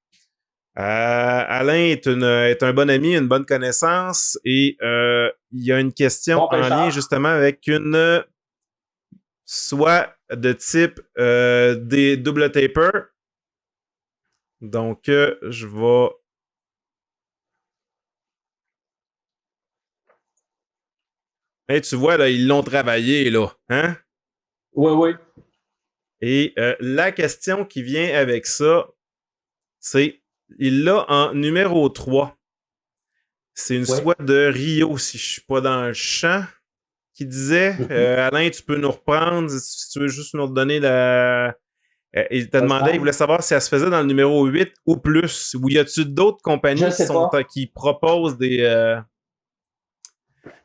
[SPEAKER 1] Alain est un bon ami, une bonne connaissance et il y a une question en lien justement avec une soie de type des double taper. Donc, je vais... Hey, tu vois, là, ils l'ont travaillé, là. Hein?
[SPEAKER 2] Oui.
[SPEAKER 1] Et la question qui vient avec ça, c'est, il l'a en numéro 3. C'est une soie de Rio, si je suis pas dans le champ, qui disait, Alain, tu peux nous reprendre, si tu veux juste nous redonner la... il t'a demandé, il voulait savoir si elle se faisait dans le numéro 8 ou plus. Ou y a-tu d'autres compagnies qui proposent des...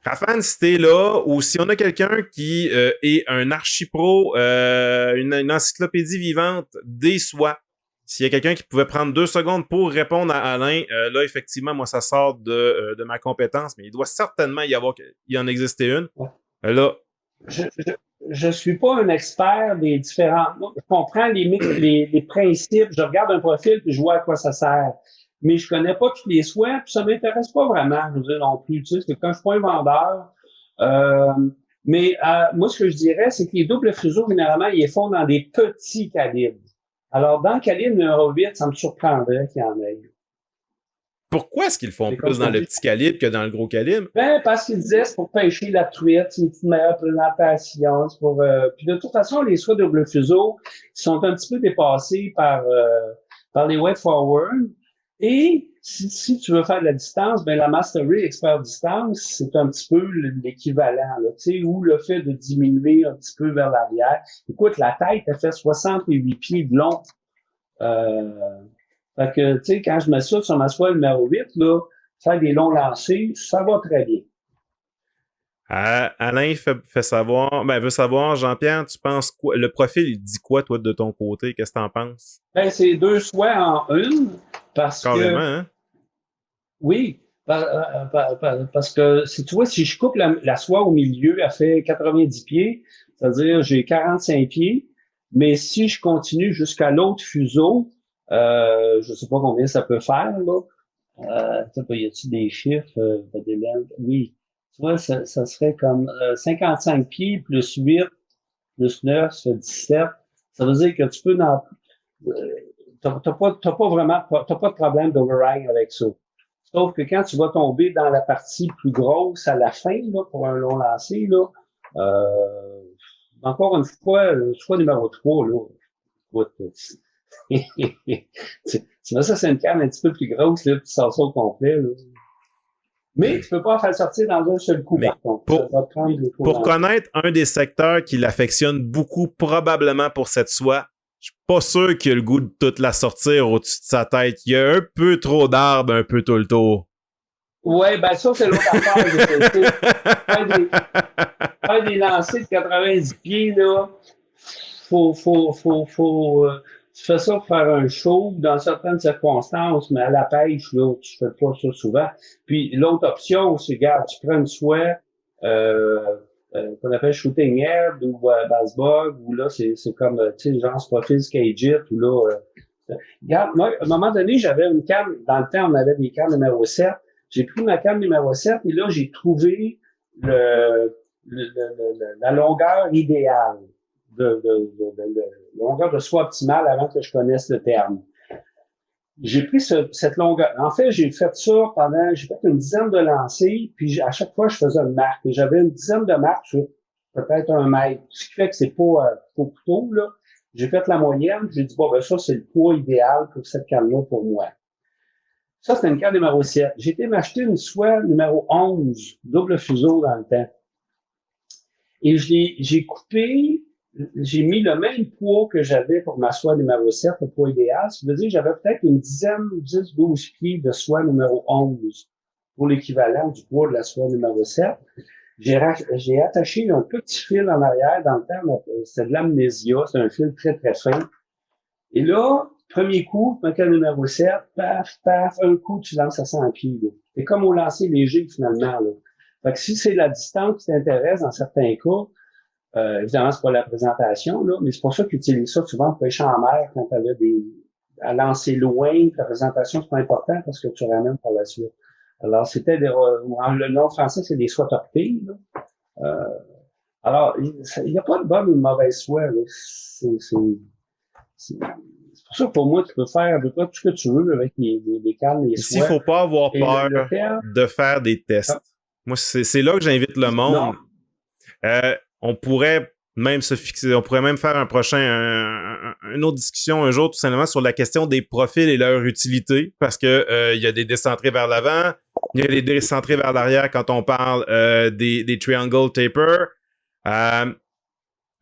[SPEAKER 1] Raphaël, si t'es là, ou si on a quelqu'un qui est un archipro, une encyclopédie vivante des soies, s'il y a quelqu'un qui pouvait prendre 2 secondes pour répondre à Alain, là, effectivement, moi, ça sort de ma compétence, mais il doit certainement y en exister une. Là.
[SPEAKER 2] Je suis pas un expert des différents... Je comprends les principes, je regarde un profil puis je vois à quoi ça sert. Mais je connais pas toutes les soies, puis ça m'intéresse pas vraiment, je veux dire, non plus. Tu sais, c'est quand je suis pas un vendeur. Moi, ce que je dirais, c'est que les doubles fuseaux, généralement, ils les font dans des petits calibres. Alors, dans le calibre numéro 8, ça me surprendrait qu'il y en ait.
[SPEAKER 1] Pourquoi est-ce qu'ils le font
[SPEAKER 2] C'est comme
[SPEAKER 1] plus dans
[SPEAKER 2] on
[SPEAKER 1] le
[SPEAKER 2] dit.
[SPEAKER 1] petit calibre que dans le gros calibre?
[SPEAKER 2] Ben, parce qu'ils disaient, c'est pour pêcher la truite, c'est une petite meilleure présentation, c'est pour, puis de toute façon, les soies double fuseau sont un petit peu dépassés par les weight forward. Et si tu veux faire de la distance, ben, la Mastery Expert Distance, c'est un petit peu l'équivalent, là, tu sais, ou le fait de diminuer un petit peu vers l'arrière. Écoute, la tête, elle fait 68 pieds de long. Fait que, tu sais, quand je mets ça sur ma soie numéro 8, là, faire des longs lancers, ça va très bien.
[SPEAKER 1] Alain fait savoir, veut savoir, Jean-Pierre, tu penses quoi? Le profil, il dit quoi, toi, de ton côté? Qu'est-ce que t'en penses?
[SPEAKER 2] Ben, c'est deux soies en une, parce
[SPEAKER 1] Carrément,
[SPEAKER 2] que,
[SPEAKER 1] hein?
[SPEAKER 2] oui, parce que, si tu vois, si je coupe la soie au milieu, elle fait 90 pieds, c'est-à-dire j'ai 45 pieds, mais si je continue jusqu'à l'autre fuseau, je sais pas combien ça peut faire, là. Y a-t-il des chiffres, oui. Tu vois, ça serait comme 55 pieds plus 8 plus 9, ça fait 17. Ça veut dire que tu peux t'as pas de problème d'overhang avec ça. Sauf que quand tu vas tomber dans la partie plus grosse à la fin, là, pour un long lancer, là, encore une fois, choix numéro 3 là, écoute, tu mets ça sur une canne un petit peu plus grosse, là, puis tu sors ça au complet, là. Mais tu peux pas faire sortir dans un seul coup,
[SPEAKER 1] Mais
[SPEAKER 2] par contre. Ça
[SPEAKER 1] pour,
[SPEAKER 2] va te prendre des
[SPEAKER 1] pour connaître un des secteurs qui l'affectionne beaucoup, probablement pour cette soie, je suis pas sûr qu'il a le goût de toute la sortir au-dessus de sa tête. Il y a un peu trop d'arbres un peu tout le tour.
[SPEAKER 2] Ouais, ben ça, c'est l'autre affaire. Faire des lancers de 90 pieds, là, tu fais ça pour faire un show dans certaines circonstances, mais à la pêche, là, tu fais pas ça souvent. Puis l'autre option, c'est, regarde, tu prends une soie, qu'on appelle shooting head ou bass bug, ou là, c'est comme, tu sais, genre profil Skagit, ou là, regarde, moi, à un moment donné, j'avais une canne, dans le temps, on avait des cannes numéro 7. J'ai pris ma canne numéro 7 et là, j'ai trouvé la longueur idéale de longueur de soie optimale avant que je connaisse le terme. J'ai pris cette longueur. En fait, j'ai fait une dizaine de lancers, puis à chaque fois, je faisais une marque. Et j'avais une dizaine de marques sur peut-être 1 mètre. Ce qui fait que c'est pas au couteau, là. J'ai fait la moyenne, j'ai dit, bon, ben ça, c'est le poids idéal pour cette canne-là pour moi. Ça, c'est une canne numéro 7. J'ai été m'acheter une soie numéro 11, double fuseau dans le temps. Et j'ai coupé, j'ai mis le même poids que j'avais pour ma soie numéro 7, le poids idéal. Ça veut dire que j'avais peut-être une dizaine, 10, 12 pieds de soie numéro 11 pour l'équivalent du poids de la soie numéro 7. J'ai attaché un petit fil en arrière. Dans le temps, c'était de l'amnésia. C'est un fil très, très fin. Et là, premier coup, ma canne numéro 7, paf, paf, un coup, tu lances à 100 pieds. C'est comme au lancer léger, finalement, là. Fait que si c'est la distance qui t'intéresse, dans certains cas, évidemment, c'est pas la présentation, là, mais c'est pour ça qu'ils utilisent ça souvent pour pêcher en mer quand t'avais à lancer loin, la présentation, c'est pas important parce que tu ramènes par la suite. Alors, le nom français, c'est des soies torpilles, là. Alors, il n'y a pas de bonne ou de mauvaise soie, là. C'est pour ça que pour moi, tu peux faire à peu près tout ce que tu veux avec les cannes, les
[SPEAKER 1] Ici, il
[SPEAKER 2] soies.
[SPEAKER 1] faut pas avoir
[SPEAKER 2] Et
[SPEAKER 1] peur
[SPEAKER 2] le terme,
[SPEAKER 1] de faire des tests. Moi, c'est là que j'invite le monde.
[SPEAKER 2] non.
[SPEAKER 1] On pourrait même se fixer, on pourrait même faire une autre discussion un jour, tout simplement, sur la question des profils et leur utilité, parce que il y a des décentrés vers l'avant, il y a des décentrés vers l'arrière quand on parle des triangle taper.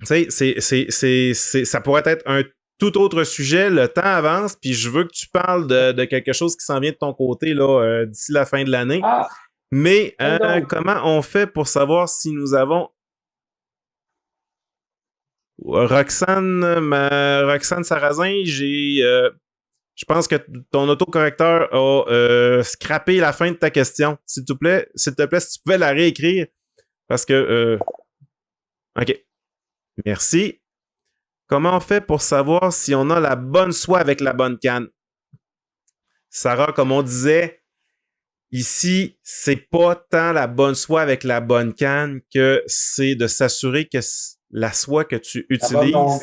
[SPEAKER 1] Tu sais, ça pourrait être un tout autre sujet. Le temps avance, puis je veux que tu parles de quelque chose qui s'en vient de ton côté là d'ici la fin de l'année.
[SPEAKER 2] Ah,
[SPEAKER 1] Mais
[SPEAKER 2] donc,
[SPEAKER 1] comment on fait pour savoir si nous avons Roxane Sarrazin, je pense que ton autocorrecteur a scrappé la fin de ta question. S'il te plaît, si tu pouvais la réécrire. Parce que OK. Merci. Comment on fait pour savoir si on a la bonne soie avec la bonne canne? Sarah, comme on disait, ici, c'est pas tant la bonne soie avec la bonne canne que c'est de s'assurer que la soie que tu utilises,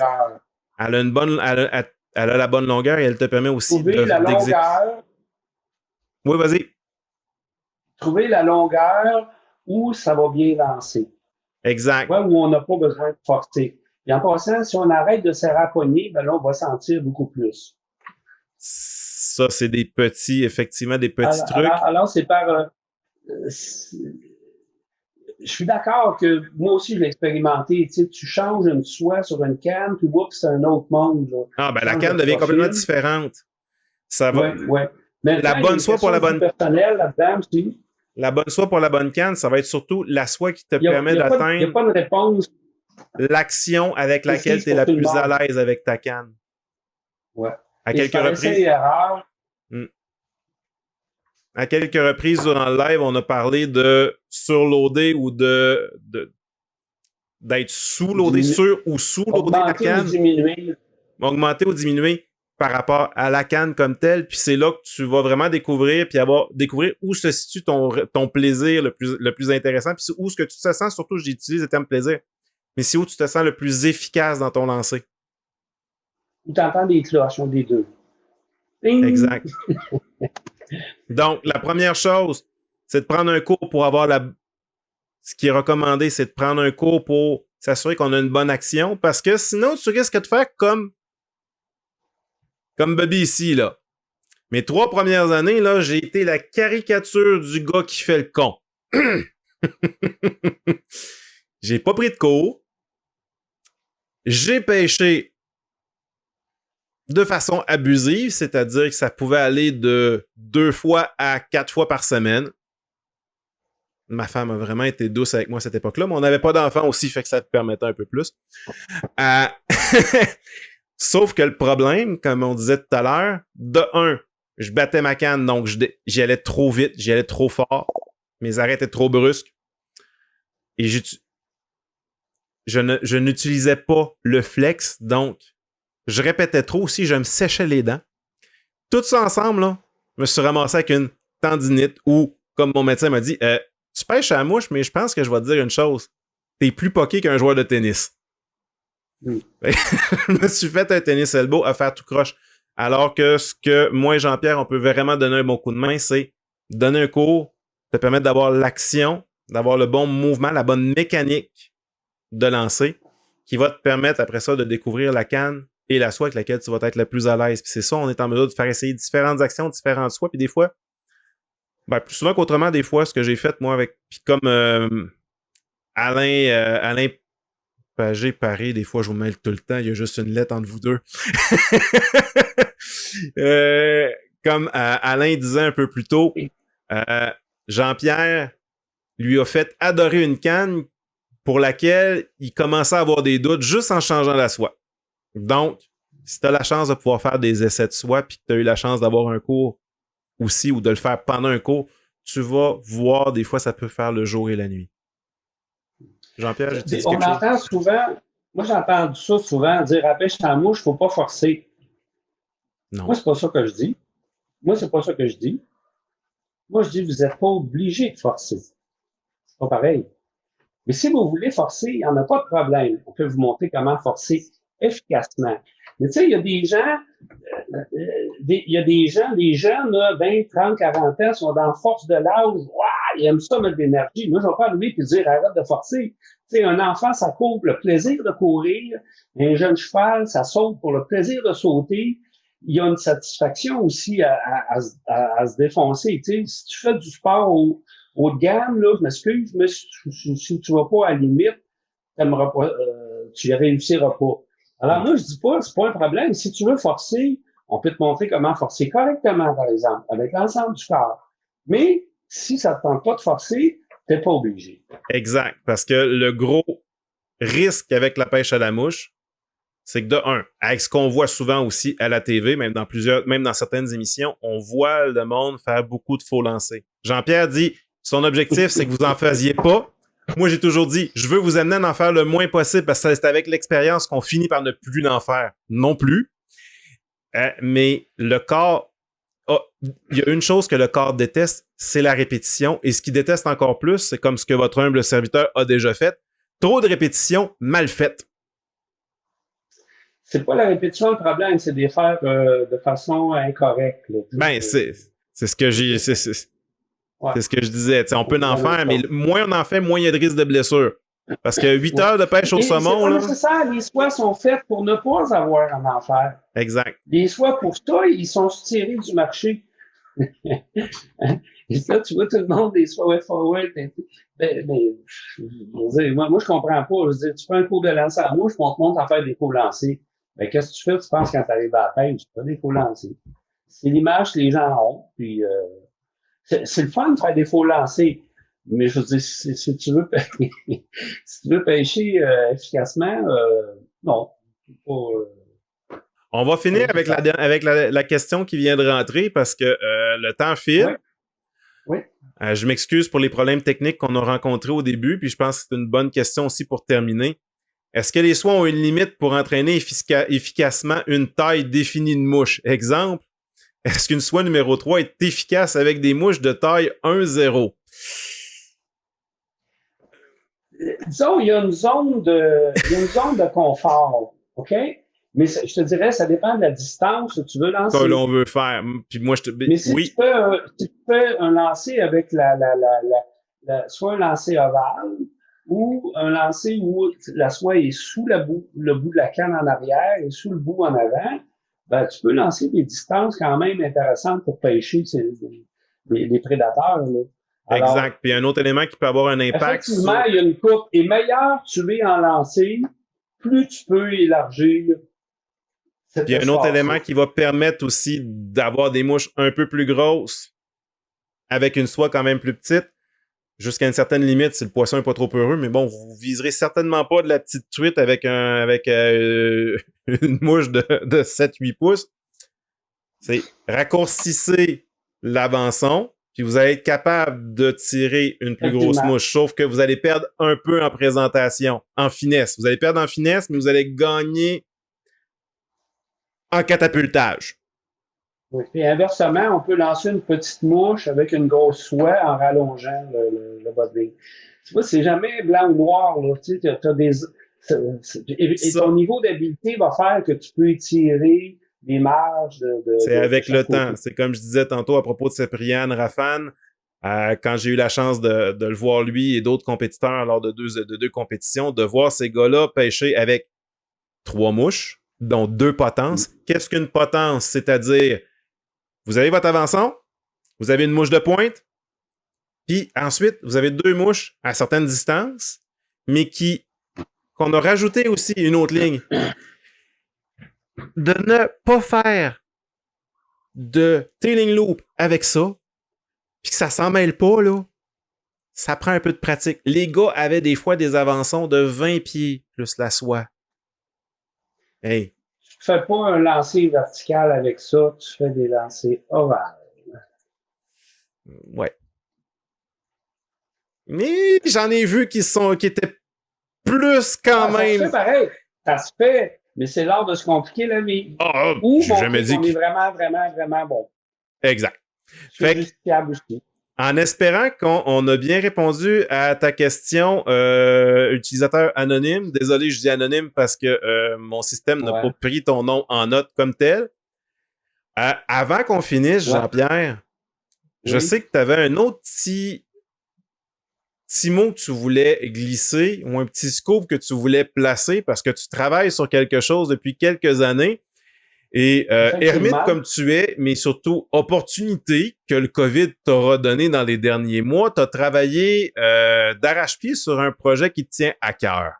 [SPEAKER 1] elle a une bonne, elle a la bonne longueur et elle te permet aussi
[SPEAKER 2] trouver la longueur.
[SPEAKER 1] Oui, vas-y.
[SPEAKER 2] Trouver la longueur où ça va bien lancer.
[SPEAKER 1] Exact.
[SPEAKER 2] Ouais, où on n'a pas besoin de forcer. Et en passant, si on arrête de serrer à poignée, ben là, on va sentir beaucoup plus.
[SPEAKER 1] Ça, c'est effectivement, des petits trucs.
[SPEAKER 2] Alors c'est par... je suis d'accord que moi aussi, je l'ai expérimenté. Tu sais, tu changes une soie sur une canne, tu vois que c'est un autre monde. Là.
[SPEAKER 1] Ah, ben,
[SPEAKER 2] Tu
[SPEAKER 1] la
[SPEAKER 2] changes de
[SPEAKER 1] canne devient complètement
[SPEAKER 2] profil.
[SPEAKER 1] différente. Ça va.
[SPEAKER 2] Oui, oui.
[SPEAKER 1] La
[SPEAKER 2] Maintenant, il y a
[SPEAKER 1] bonne
[SPEAKER 2] une
[SPEAKER 1] soie pour
[SPEAKER 2] question
[SPEAKER 1] la
[SPEAKER 2] plus
[SPEAKER 1] bonne.
[SPEAKER 2] personnelle là-dedans aussi.
[SPEAKER 1] La bonne soie pour la bonne canne, ça va être surtout la soie qui te
[SPEAKER 2] Il
[SPEAKER 1] permet
[SPEAKER 2] n'y a,
[SPEAKER 1] d'atteindre
[SPEAKER 2] pas de réponse
[SPEAKER 1] l'action avec laquelle
[SPEAKER 2] précise
[SPEAKER 1] tu es
[SPEAKER 2] pour
[SPEAKER 1] la
[SPEAKER 2] tout le
[SPEAKER 1] plus à
[SPEAKER 2] monde.
[SPEAKER 1] l'aise avec ta canne.
[SPEAKER 2] Ouais.
[SPEAKER 1] À
[SPEAKER 2] Et c'est
[SPEAKER 1] quelques
[SPEAKER 2] par essai
[SPEAKER 1] reprises.
[SPEAKER 2] et erreur.
[SPEAKER 1] À quelques reprises durant le live, on a parlé de surloader ou d'être sous-loadé, sur ou sous-loader la
[SPEAKER 2] Augmenter ou
[SPEAKER 1] canne,
[SPEAKER 2] diminuer.
[SPEAKER 1] augmenter ou diminuer par rapport à la canne comme telle. Puis c'est là que tu vas vraiment découvrir, puis découvrir où se situe ton plaisir le plus intéressant, puis où ce que tu te sens, surtout j'utilise le terme plaisir, mais c'est où tu te sens le plus efficace dans ton lancer.
[SPEAKER 2] Ou tu entends des cloches, des deux. Ding!
[SPEAKER 1] Exact. Donc, la première chose, c'est de prendre un cours pour avoir ce qui est recommandé, c'est de prendre un cours pour s'assurer qu'on a une bonne action, parce que sinon, tu risques de faire comme Bobby ici, là. Mes 3 premières années, là, j'ai été la caricature du gars qui fait le con. J'ai pas pris de cours. J'ai pêché de façon abusive, c'est-à-dire que ça pouvait aller de 2 fois à 4 fois par semaine. Ma femme a vraiment été douce avec moi à cette époque-là, mais on n'avait pas d'enfants aussi, fait que ça te permettait un peu plus. Sauf que le problème, comme on disait tout à l'heure, de un, je battais ma canne, donc j'y allais trop vite, j'y allais trop fort, mes arrêts étaient trop brusques, et je n'utilisais pas le flex, donc je répétais trop aussi, je me séchais les dents. Tout ça ensemble, là, je me suis ramassé avec une tendinite ou, comme mon médecin m'a dit, tu pêches à la mouche, mais je pense que je vais te dire une chose. T'es plus poqué qu'un joueur de tennis. Mm. Je me suis fait un tennis elbow à faire tout croche. Alors que ce que moi et Jean-Pierre, on peut vraiment donner un bon coup de main, c'est donner un cours, te permettre d'avoir l'action, d'avoir le bon mouvement, la bonne mécanique de lancer, qui va te permettre après ça de découvrir la canne et la soie avec laquelle tu vas être le plus à l'aise. Puis c'est ça, on est en mesure de faire essayer différentes actions, différentes soies, puis des fois, plus souvent qu'autrement, des fois, ce que j'ai fait, moi, avec, puis comme Alain Pagé-Paré, des fois, je vous mêle tout le temps, il y a juste une lettre entre vous deux. Comme Alain disait un peu plus tôt, Jean-Pierre lui a fait adorer une canne pour laquelle il commençait à avoir des doutes juste en changeant la soie. Donc, si tu as la chance de pouvoir faire des essais de soie puis que tu as eu la chance d'avoir un cours aussi ou de le faire pendant un cours, tu vas voir, des fois, ça peut faire le jour et la nuit. Jean-Pierre, j'ai dit quelque chose?
[SPEAKER 2] On entend souvent, moi j'ai entendu ça souvent, dire à pêche à la mouche, faut pas forcer.
[SPEAKER 1] Non.
[SPEAKER 2] Moi, c'est pas ça que je dis. Moi, c'est pas ça que je dis. Moi, je dis, vous n'êtes pas obligé de forcer. C'est pas pareil. Mais si vous voulez forcer, il n'y en a pas de problème. On peut vous montrer comment forcer efficacement. Mais tu sais, il y a des gens, des jeunes, là, 20, 30, 40 ans, sont dans la force de l'âge. Waouh, ils aiment ça mettre de l'énergie. Moi, je ne vais pas arriver et dire arrête de forcer. Tu sais, un enfant, ça court pour le plaisir de courir. Un jeune cheval, ça saute pour le plaisir de sauter. Il y a une satisfaction aussi à se défoncer. Tu sais, si tu fais du sport haut de gamme, là, je m'excuse, mais si tu vas pas à la limite, tu y réussiras pas. Alors, moi, je dis pas, c'est pas un problème. Si tu veux forcer, on peut te montrer comment forcer correctement, par exemple, avec l'ensemble du corps. Mais, si ça te tente pas de forcer, t'es pas obligé.
[SPEAKER 1] Exact. Parce que le gros risque avec la pêche à la mouche, c'est que de un, avec ce qu'on voit souvent aussi à la TV, même dans certaines émissions, on voit le monde faire beaucoup de faux lancers. Jean-Pierre dit, son objectif, c'est que vous en fassiez pas. Moi, j'ai toujours dit, je veux vous amener à en faire le moins possible parce que c'est avec l'expérience qu'on finit par ne plus en faire non plus. Mais le corps, il y a une chose que le corps déteste, c'est la répétition. Et ce qu'il déteste encore plus, c'est comme ce que votre humble serviteur a déjà fait, trop de répétitions mal faites.
[SPEAKER 2] C'est pas la répétition le problème, c'est de les faire de façon incorrecte. Là.
[SPEAKER 1] Ben, C'est ce que j'ai.
[SPEAKER 2] Ouais.
[SPEAKER 1] C'est ce que je disais. T'sais, on peut en
[SPEAKER 2] Vraiment
[SPEAKER 1] faire, mais
[SPEAKER 2] pas.
[SPEAKER 1] moins on en fait, moins il y a de risque de blessure. Parce que 8
[SPEAKER 2] Ouais.
[SPEAKER 1] heures de pêche au
[SPEAKER 2] Et c'est
[SPEAKER 1] saumon,
[SPEAKER 2] pas
[SPEAKER 1] là.
[SPEAKER 2] nécessaire, les soies sont faites pour ne pas avoir à en faire.
[SPEAKER 1] Exact.
[SPEAKER 2] Les soies pour ça, ils sont tirés du marché. Et ça, tu vois tout le monde des soies forward. Je veux dire, moi, je comprends pas. Je veux dire, tu fais un cours de lancer à mouche, on te montre à faire des faux lancers. Mais qu'est-ce que tu fais? Tu penses quand tu arrives à la pêche, tu fais des faux lancers. C'est l'image que les gens ont. Puis, c'est le fun de faire des faux lancers. Mais je veux dire, si tu veux pêcher, si tu veux pêcher efficacement, non. Pas,
[SPEAKER 1] On va finir avec la question qui vient de rentrer parce que le temps
[SPEAKER 2] oui,
[SPEAKER 1] file.
[SPEAKER 2] oui.
[SPEAKER 1] Je m'excuse pour les problèmes techniques qu'on a rencontrés au début, puis je pense que c'est une bonne question aussi pour terminer. Est-ce que les soies ont une limite pour entraîner efficacement une taille définie de mouche? Exemple, est-ce qu'une soie numéro 3 est efficace avec des mouches de taille 1-0?
[SPEAKER 2] Disons, il y a une zone de confort, OK? Mais je te dirais, ça dépend de la distance que tu veux
[SPEAKER 1] Que
[SPEAKER 2] lancer.
[SPEAKER 1] l'on veut faire. Puis moi,
[SPEAKER 2] Mais si
[SPEAKER 1] oui,
[SPEAKER 2] tu fais un lancer avec soit un lancer ovale ou un lancer où la soie est sous le bout de la canne en arrière et sous le bout en avant, ben, tu peux lancer des distances quand même intéressantes pour pêcher les prédateurs, là. Alors,
[SPEAKER 1] exact. Puis un autre élément qui peut avoir un impact
[SPEAKER 2] effectivement,
[SPEAKER 1] sur...
[SPEAKER 2] il y a une coupe. Et meilleur tu es en lancer, plus tu peux élargir cet
[SPEAKER 1] Puis il y a un autre
[SPEAKER 2] espace-là.
[SPEAKER 1] élément qui va permettre aussi d'avoir des mouches un peu plus grosses avec une soie quand même plus petite, jusqu'à une certaine limite si le poisson est pas trop heureux. Mais bon, vous viserez certainement pas de la petite truite avec une mouche de 7-8 pouces. C'est raccourcissez l'avançon, puis vous allez être capable de tirer une plus grosse
[SPEAKER 2] Effectivement.
[SPEAKER 1] mouche, sauf que vous allez perdre un peu en présentation, en finesse. Vous allez perdre en finesse, mais vous allez gagner en catapultage.
[SPEAKER 2] Oui. Et inversement, on peut lancer une petite mouche avec une grosse soie en rallongeant le bas de ligne. Tu vois, c'est jamais blanc ou noir, là. Tu sais, t'as des, et ton
[SPEAKER 1] Ça,
[SPEAKER 2] niveau d'habileté va faire que tu peux étirer les marges
[SPEAKER 1] c'est
[SPEAKER 2] de
[SPEAKER 1] avec le
[SPEAKER 2] chaque
[SPEAKER 1] temps.
[SPEAKER 2] côté.
[SPEAKER 1] C'est comme je disais tantôt à propos de Cyprien Raffan, quand j'ai eu la chance de le voir lui et d'autres compétiteurs lors de deux compétitions, de voir ces gars-là pêcher avec 3 mouches, dont 2 potences. Qu'est-ce qu'une potence? C'est-à-dire, vous avez votre avançon, vous avez une mouche de pointe, puis ensuite, vous avez 2 mouches à certaines distances, mais qu'on a rajouté aussi une autre ligne. De ne pas faire de tailing loop avec ça, puis que ça s'en mêle pas, là, ça prend un peu de pratique. Les gars avaient des fois des avançons de 20 pieds plus la soie. Hey,
[SPEAKER 2] Tu fais pas un lancer vertical avec ça, tu fais des lancers ovales.
[SPEAKER 1] ouais. Mais j'en ai vu qui étaient plus quand
[SPEAKER 2] Ah, ça se
[SPEAKER 1] même.
[SPEAKER 2] fait pareil. Ça se fait, mais c'est l'art de se compliquer la vie.
[SPEAKER 1] Ah,
[SPEAKER 2] Ou
[SPEAKER 1] j'ai jamais
[SPEAKER 2] montrer
[SPEAKER 1] dit
[SPEAKER 2] qu'on est vraiment, vraiment, vraiment bon.
[SPEAKER 1] Exact.
[SPEAKER 2] C'est
[SPEAKER 1] Fait que,
[SPEAKER 2] justifiable aussi.
[SPEAKER 1] en espérant qu'on a bien répondu à ta question, utilisateur anonyme, désolé, je dis anonyme parce que mon système n'a pas
[SPEAKER 2] Ouais.
[SPEAKER 1] pris ton nom en note comme tel. Avant qu'on finisse,
[SPEAKER 2] Ouais.
[SPEAKER 1] Jean-Pierre, je
[SPEAKER 2] Oui.
[SPEAKER 1] sais que tu avais un autre petit mot que tu voulais glisser ou un petit scoop que tu voulais placer parce que tu travailles sur quelque chose depuis quelques années. Et ermite comme tu es, mais surtout opportunité que le COVID t'aura donné dans les derniers mois, tu as travaillé d'arrache-pied sur un projet qui te tient à cœur.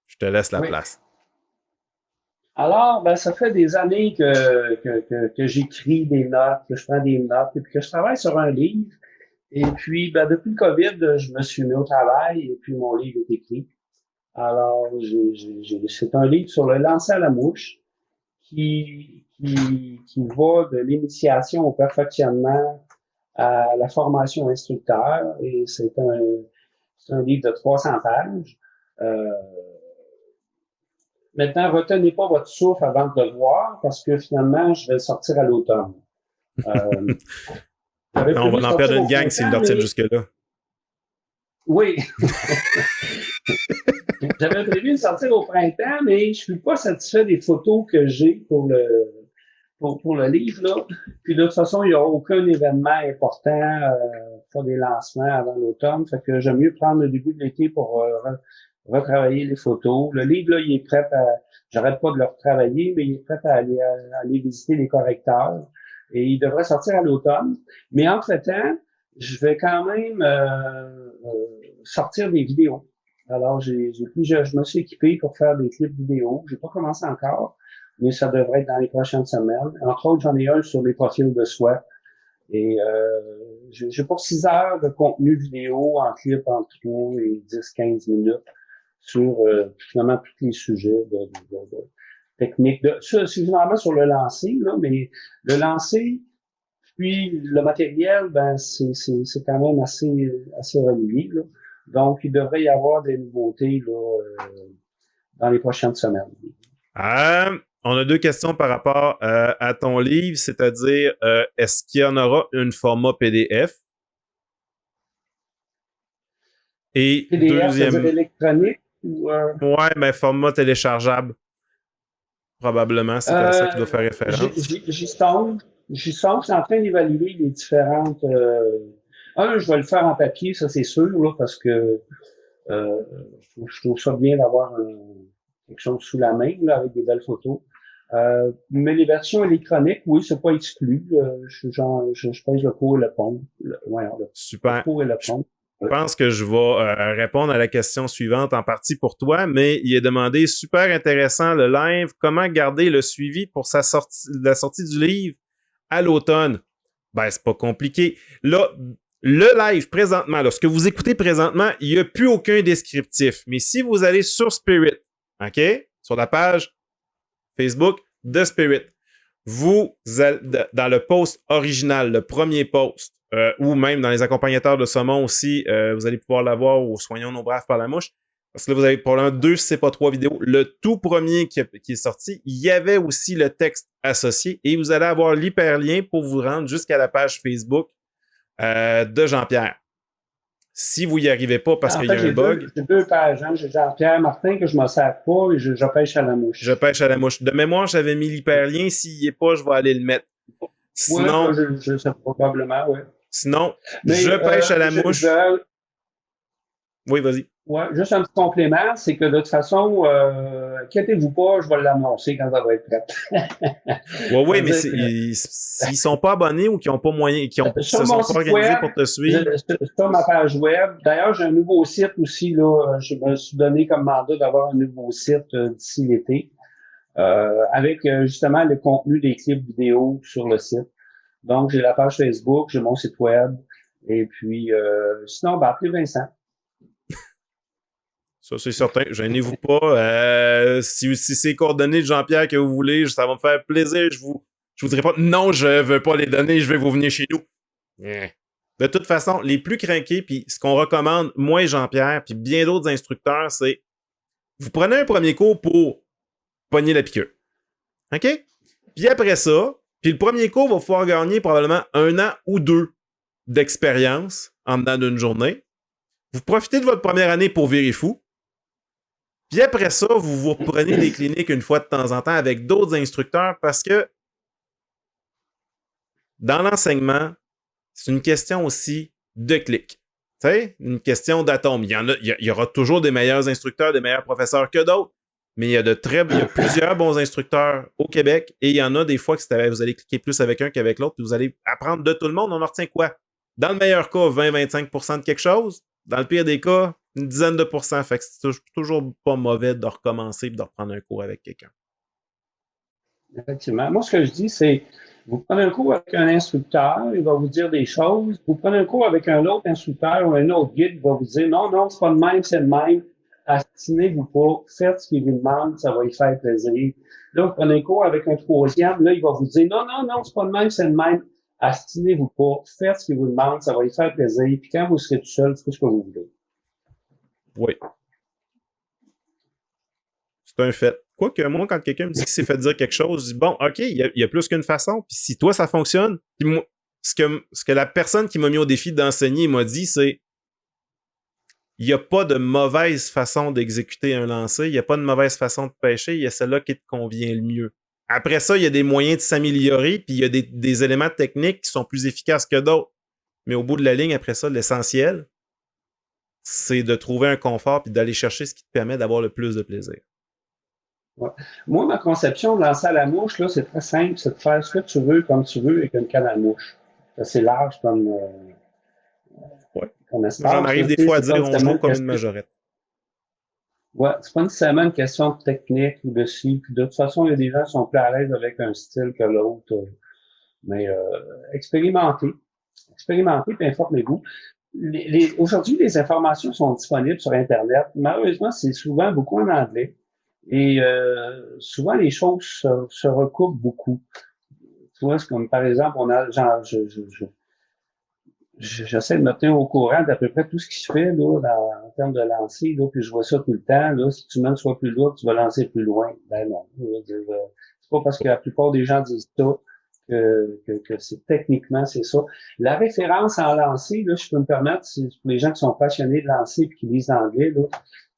[SPEAKER 1] Je te laisse la
[SPEAKER 2] Oui.
[SPEAKER 1] place.
[SPEAKER 2] Alors, ben, ça fait des années que j'écris des notes, que je prends des notes, et puis que je travaille sur un livre. Et puis, ben, depuis le COVID, je me suis mis au travail, et puis mon livre est écrit. Alors, c'est un livre sur le lancer à la mouche qui va de l'initiation au perfectionnement à la formation instructeur. Et c'est un livre de 300 pages. Maintenant, retenez pas votre souffle avant de le voir parce que finalement, je vais le sortir à l'automne. J'avais
[SPEAKER 1] On
[SPEAKER 2] prévu de
[SPEAKER 1] va en perdre
[SPEAKER 2] sortir
[SPEAKER 1] une
[SPEAKER 2] au
[SPEAKER 1] gang s'ils
[SPEAKER 2] printemps,
[SPEAKER 1] le retiennent
[SPEAKER 2] mais
[SPEAKER 1] jusque-là.
[SPEAKER 2] oui, j'avais prévu de sortir au printemps, mais je suis pas satisfait des photos que j'ai pour pour le livre, là. Puis de toute façon, il n'y aura aucun événement important, pas des lancements avant l'automne. Fait que j'aime mieux prendre le début de l'été pour retravailler les photos. Le livre, là, il est prêt j'arrête pas de le retravailler, mais il est prêt à aller visiter les correcteurs. Et il devrait sortir à l'automne. Mais entre-temps, je vais quand même sortir des vidéos. Alors, je me suis équipé pour faire des clips vidéo. J'ai pas commencé encore, mais ça devrait être dans les prochaines semaines. Entre autres, j'en ai un sur les profils de soi. Et j'ai pour 6 heures de contenu vidéo en clip entre 3 et 10-15 minutes sur finalement tous les sujets de technique. C'est généralement sur le lancer, là, mais le lancer, puis le matériel, ben c'est quand même assez relié, là. Donc, il devrait y avoir des nouveautés là, dans les prochaines semaines.
[SPEAKER 1] On a deux questions par rapport à ton livre, c'est-à-dire, est-ce qu'il y en aura une format PDF? Et
[SPEAKER 2] PDF,
[SPEAKER 1] deuxième...
[SPEAKER 2] c'est-à-dire électronique ou...
[SPEAKER 1] Ouais, mais format téléchargeable. Probablement, c'est à ça qu'il doit faire référence.
[SPEAKER 2] J'y songe, je suis en train d'évaluer les différentes... je vais le faire en papier, ça c'est sûr, là, parce que je trouve ça bien d'avoir quelque chose sous la main, là, avec des belles photos. Mais les versions électroniques, oui, c'est pas exclu. Je pèse le pour et le contre.
[SPEAKER 1] Super.
[SPEAKER 2] Le pour et le contre.
[SPEAKER 1] Je pense que je vais répondre à la question suivante en partie pour toi, mais il est demandé, super intéressant le live, comment garder le suivi pour la sortie du livre à l'automne? Ben, c'est pas compliqué. Là, le live présentement, là, ce que vous écoutez présentement, il n'y a plus aucun descriptif. Mais si vous allez sur Spirit, OK? Sur la page Facebook de Spirit, vous, dans le post original, le premier post, ou même dans les accompagnateurs de saumon aussi, vous allez pouvoir l'avoir au Soignons nos braves par la mouche. Parce que là, vous avez probablement 2, si c'est pas 3 vidéos. Le tout premier qui est sorti, il y avait aussi le texte associé et vous allez avoir l'hyperlien pour vous rendre jusqu'à la page Facebook de Jean-Pierre. Si vous n'y arrivez pas parce qu'il y a un bug...
[SPEAKER 2] J'ai deux pages. Hein. J'ai Jean-Pierre Martin que je me sers pas et je pêche à la mouche.
[SPEAKER 1] Je pêche à la mouche. De mémoire, j'avais mis l'hyperlien. S'il n'y est pas, je vais aller le mettre. Sinon...
[SPEAKER 2] Ouais, je sais probablement, oui.
[SPEAKER 1] Sinon, je pêche à la mouche. Oui, vas-y.
[SPEAKER 2] Ouais, juste un petit complément, c'est que de toute façon, inquiétez-vous pas, je vais l'annoncer quand ça va être prêt.
[SPEAKER 1] Oui, mais s'ils sont pas abonnés ou qui n'ont pas moyen, qui se sont pas organisés pour te suivre.
[SPEAKER 2] Sur ma page web. D'ailleurs, j'ai un nouveau site aussi, là. Je me suis donné comme mandat d'avoir un nouveau site d'ici l'été. Avec justement le contenu des clips vidéo sur le site. Donc, j'ai la page Facebook, j'ai mon site web. Et puis, sinon, appelez Vincent.
[SPEAKER 1] Ça, c'est certain. Gênez-vous pas. Si c'est coordonnées de Jean-Pierre que vous voulez, ça va me faire plaisir. Je vous dirai pas non, je veux pas les donner, je vais vous venir chez nous. De toute façon, les plus craqués, puis ce qu'on recommande, moi et Jean-Pierre, puis bien d'autres instructeurs, c'est vous prenez un premier cours pour pogner la piqûre. OK? Puis après ça, puis le premier cours va pouvoir gagner probablement 1 an ou 2 d'expérience en dedans d'une journée. Vous profitez de votre première année pour virer fou. Puis après ça, vous reprenez des cliniques une fois de temps en temps avec d'autres instructeurs parce que dans l'enseignement, c'est une question aussi de clic. Tu sais, une question d'atomes. Il y aura toujours des meilleurs instructeurs, des meilleurs professeurs que d'autres, mais il y a plusieurs bons instructeurs au Québec et il y en a des fois que vous allez cliquer plus avec un qu'avec l'autre, puis vous allez apprendre de tout le monde. On en retient quoi? Dans le meilleur cas, 20-25% de quelque chose. Dans le pire des cas, une dizaine de pourcents. Fait que c'est toujours pas mauvais de recommencer et de reprendre un cours avec quelqu'un.
[SPEAKER 2] Effectivement. Moi, ce que je dis, c'est vous prenez un cours avec un instructeur, il va vous dire des choses. Vous prenez un cours avec un autre instructeur ou un autre guide, il va vous dire non, c'est pas le même, c'est le même. Astinez-vous pas, faites ce qu'il vous demande, ça va lui faire plaisir. Là, vous prenez un cours avec un troisième, là, il va vous dire non, c'est pas le même, c'est le même. Astinez-vous pas, faites ce qu'il vous demande, ça va lui faire plaisir. Puis quand vous serez tout seul, faites ce que vous voulez.
[SPEAKER 1] Oui. C'est un fait. Quoique, moi, quand quelqu'un me dit qu'il s'est fait dire quelque chose, je dis bon, OK, il y a plus qu'une façon. Puis si toi, ça fonctionne, puis moi, ce que la personne qui m'a mis au défi d'enseigner m'a dit, c'est il n'y a pas de mauvaise façon d'exécuter un lancer, il n'y a pas de mauvaise façon de pêcher, il y a celle-là qui te convient le mieux. Après ça, il y a des moyens de s'améliorer, puis il y a des éléments techniques qui sont plus efficaces que d'autres. Mais au bout de la ligne, après ça, l'essentiel, c'est de trouver un confort puis d'aller chercher ce qui te permet d'avoir le plus de plaisir.
[SPEAKER 2] Ouais. Moi, ma conception de lancer à la mouche, là, c'est très simple, c'est de faire ce que tu veux, comme tu veux, avec une canne à mouche. C'est assez large
[SPEAKER 1] Ouais.
[SPEAKER 2] comme
[SPEAKER 1] J'en
[SPEAKER 2] espace,
[SPEAKER 1] arrive
[SPEAKER 2] là,
[SPEAKER 1] des
[SPEAKER 2] tu sais,
[SPEAKER 1] fois à
[SPEAKER 2] c'est pas
[SPEAKER 1] dire on joue
[SPEAKER 2] nécessairement une
[SPEAKER 1] comme une
[SPEAKER 2] question.
[SPEAKER 1] majorette.
[SPEAKER 2] Ouais, c'est pas nécessairement une question de technique ou de ci. Puis de toute façon, il y a des gens qui sont plus à l'aise avec un style que l'autre. Mais expérimentez. Expérimentez, peu importe les goûts. Aujourd'hui, les informations sont disponibles sur Internet. Malheureusement, c'est souvent beaucoup en anglais. Et souvent, les choses se recoupent beaucoup. Tu vois, c'est comme par exemple, on a, genre, j'essaie de me tenir au courant d'à peu près tout ce qui se fait là, en termes de lancer, là, puis je vois ça tout le temps. Là, si tu mènes soit plus lourd, tu vas lancer plus loin. Ben non. C'est pas parce que la plupart des gens disent ça que c'est techniquement c'est ça. La référence en lancer, là, je peux me permettre, c'est pour les gens qui sont passionnés de lancer et qui lisent anglais, là,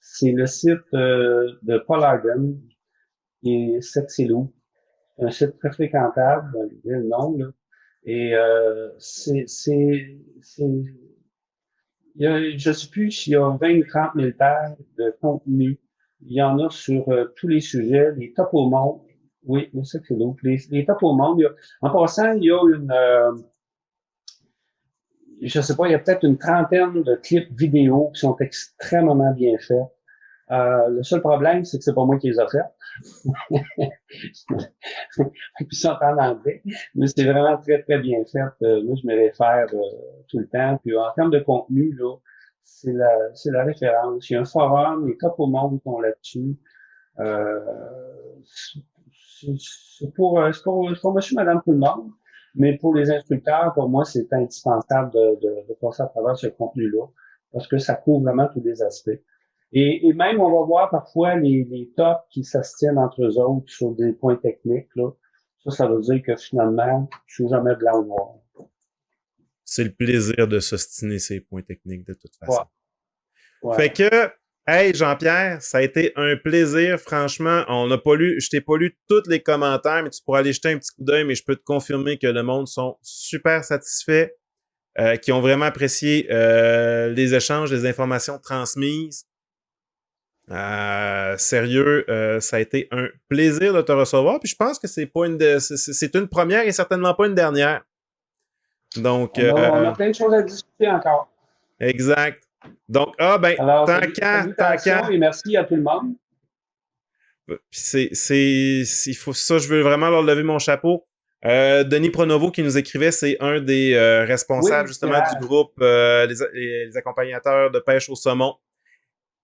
[SPEAKER 2] c'est le site de Paul Arden, qui est Sexelo. Un site très fréquentable, il y a le nom, là. Et je ne sais plus s'il y a 20 ou 30 000 pages de contenu. Il y en a sur tous les sujets, les tops au monde. Oui, mais ça, c'est l'autre. Les tops au monde. En passant, il y a je sais pas, il y a peut-être une trentaine de clips vidéo qui sont extrêmement bien faits. Le seul problème, c'est que c'est pas moi qui les ai faits. Puis ils sont en anglais, mais c'est vraiment très, très bien fait. Moi, je me réfère tout le temps. Puis en termes de contenu, là, c'est la référence. Il y a un forum, les top au monde sont là-dessus. Euh, c'est pour monsieur, madame, tout le monde. Mais pour les instructeurs, pour moi, c'est indispensable de passer à travers ce contenu-là parce que ça couvre vraiment tous les aspects. Et même, on va voir parfois les tops qui s'abstiennent entre eux autres sur des points techniques, là. Ça veut dire que finalement, je suis jamais blanc ou noir.
[SPEAKER 1] C'est le plaisir de s'ostiner ces points techniques de toute
[SPEAKER 2] Ouais,
[SPEAKER 1] façon. Fait
[SPEAKER 2] ouais.
[SPEAKER 1] que, hey Jean-Pierre, ça a été un plaisir. Franchement, je t'ai pas lu tous les commentaires, mais tu pourras aller jeter un petit coup d'œil, mais je peux te confirmer que le monde sont super satisfaits, qui ont vraiment apprécié les échanges, les informations transmises. Sérieux, ça a été un plaisir de te recevoir. Puis je pense que c'est pas c'est une première et certainement pas une dernière. Donc,
[SPEAKER 2] On a plein de choses à discuter encore.
[SPEAKER 1] exact. Donc, ben,
[SPEAKER 2] Alors,
[SPEAKER 1] tant
[SPEAKER 2] salutations
[SPEAKER 1] qu'à.
[SPEAKER 2] et merci à tout le monde.
[SPEAKER 1] Puis il faut ça, je veux vraiment leur lever mon chapeau. Denis Pronovo qui nous écrivait, c'est un des responsables
[SPEAKER 2] Oui,
[SPEAKER 1] justement du groupe les accompagnateurs de pêche au saumon.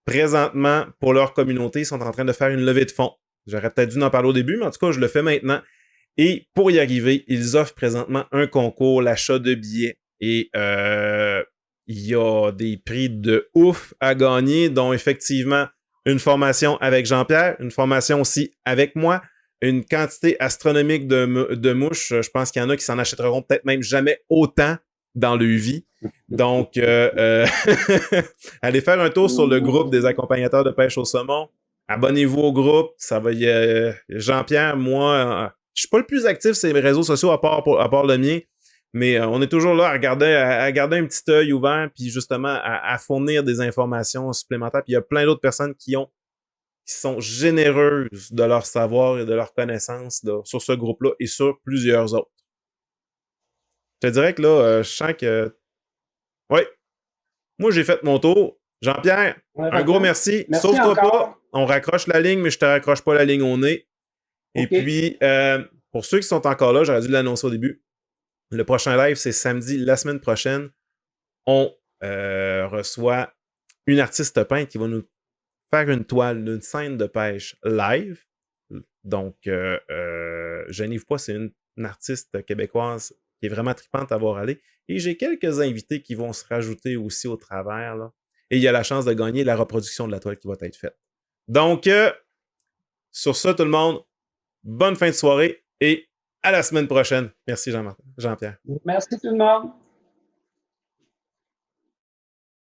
[SPEAKER 1] Présentement, pour leur communauté, ils sont en train de faire une levée de fonds. J'aurais peut-être dû en parler au début, mais en tout cas, je le fais maintenant. Et pour y arriver, ils offrent présentement un concours, l'achat de billets. Et il y a des prix de ouf à gagner, dont effectivement une formation avec Jean-Pierre, une formation aussi avec moi, une quantité astronomique de mouches. Je pense qu'il y en a qui s'en achèteront peut-être même jamais autant dans leur vie. Donc, allez faire un tour sur le groupe des accompagnateurs de pêche au saumon. Abonnez-vous au groupe. Ça va y Jean-Pierre, moi, je suis pas le plus actif sur les réseaux sociaux à part le mien, mais on est toujours là à garder un petit œil ouvert, puis justement à fournir des informations supplémentaires. Puis il y a plein d'autres personnes qui sont généreuses de leur savoir et de leur connaissance là, sur ce groupe-là et sur plusieurs autres. Je te dirais que là, je sens que oui, moi j'ai fait mon tour. Jean-Pierre, un gros merci.
[SPEAKER 2] Merci
[SPEAKER 1] Sauve-toi pas.
[SPEAKER 2] encore.
[SPEAKER 1] On raccroche la ligne, mais je te raccroche pas la ligne au nez. Et
[SPEAKER 2] OK.
[SPEAKER 1] puis, pour ceux qui sont encore là, j'aurais dû l'annoncer au début. Le prochain live, c'est samedi, la semaine prochaine. On reçoit une artiste peintre qui va nous faire une toile d'une scène de pêche live. Donc, Geneviève Poix, c'est une artiste québécoise qui est vraiment trippante à voir aller. Et j'ai quelques invités qui vont se rajouter aussi au travers. Là. Et il y a la chance de gagner la reproduction de la toile qui va être faite. Donc, sur ça, tout le monde, bonne fin de soirée et à la semaine prochaine. Merci Jean-Pierre.
[SPEAKER 2] Merci tout le monde.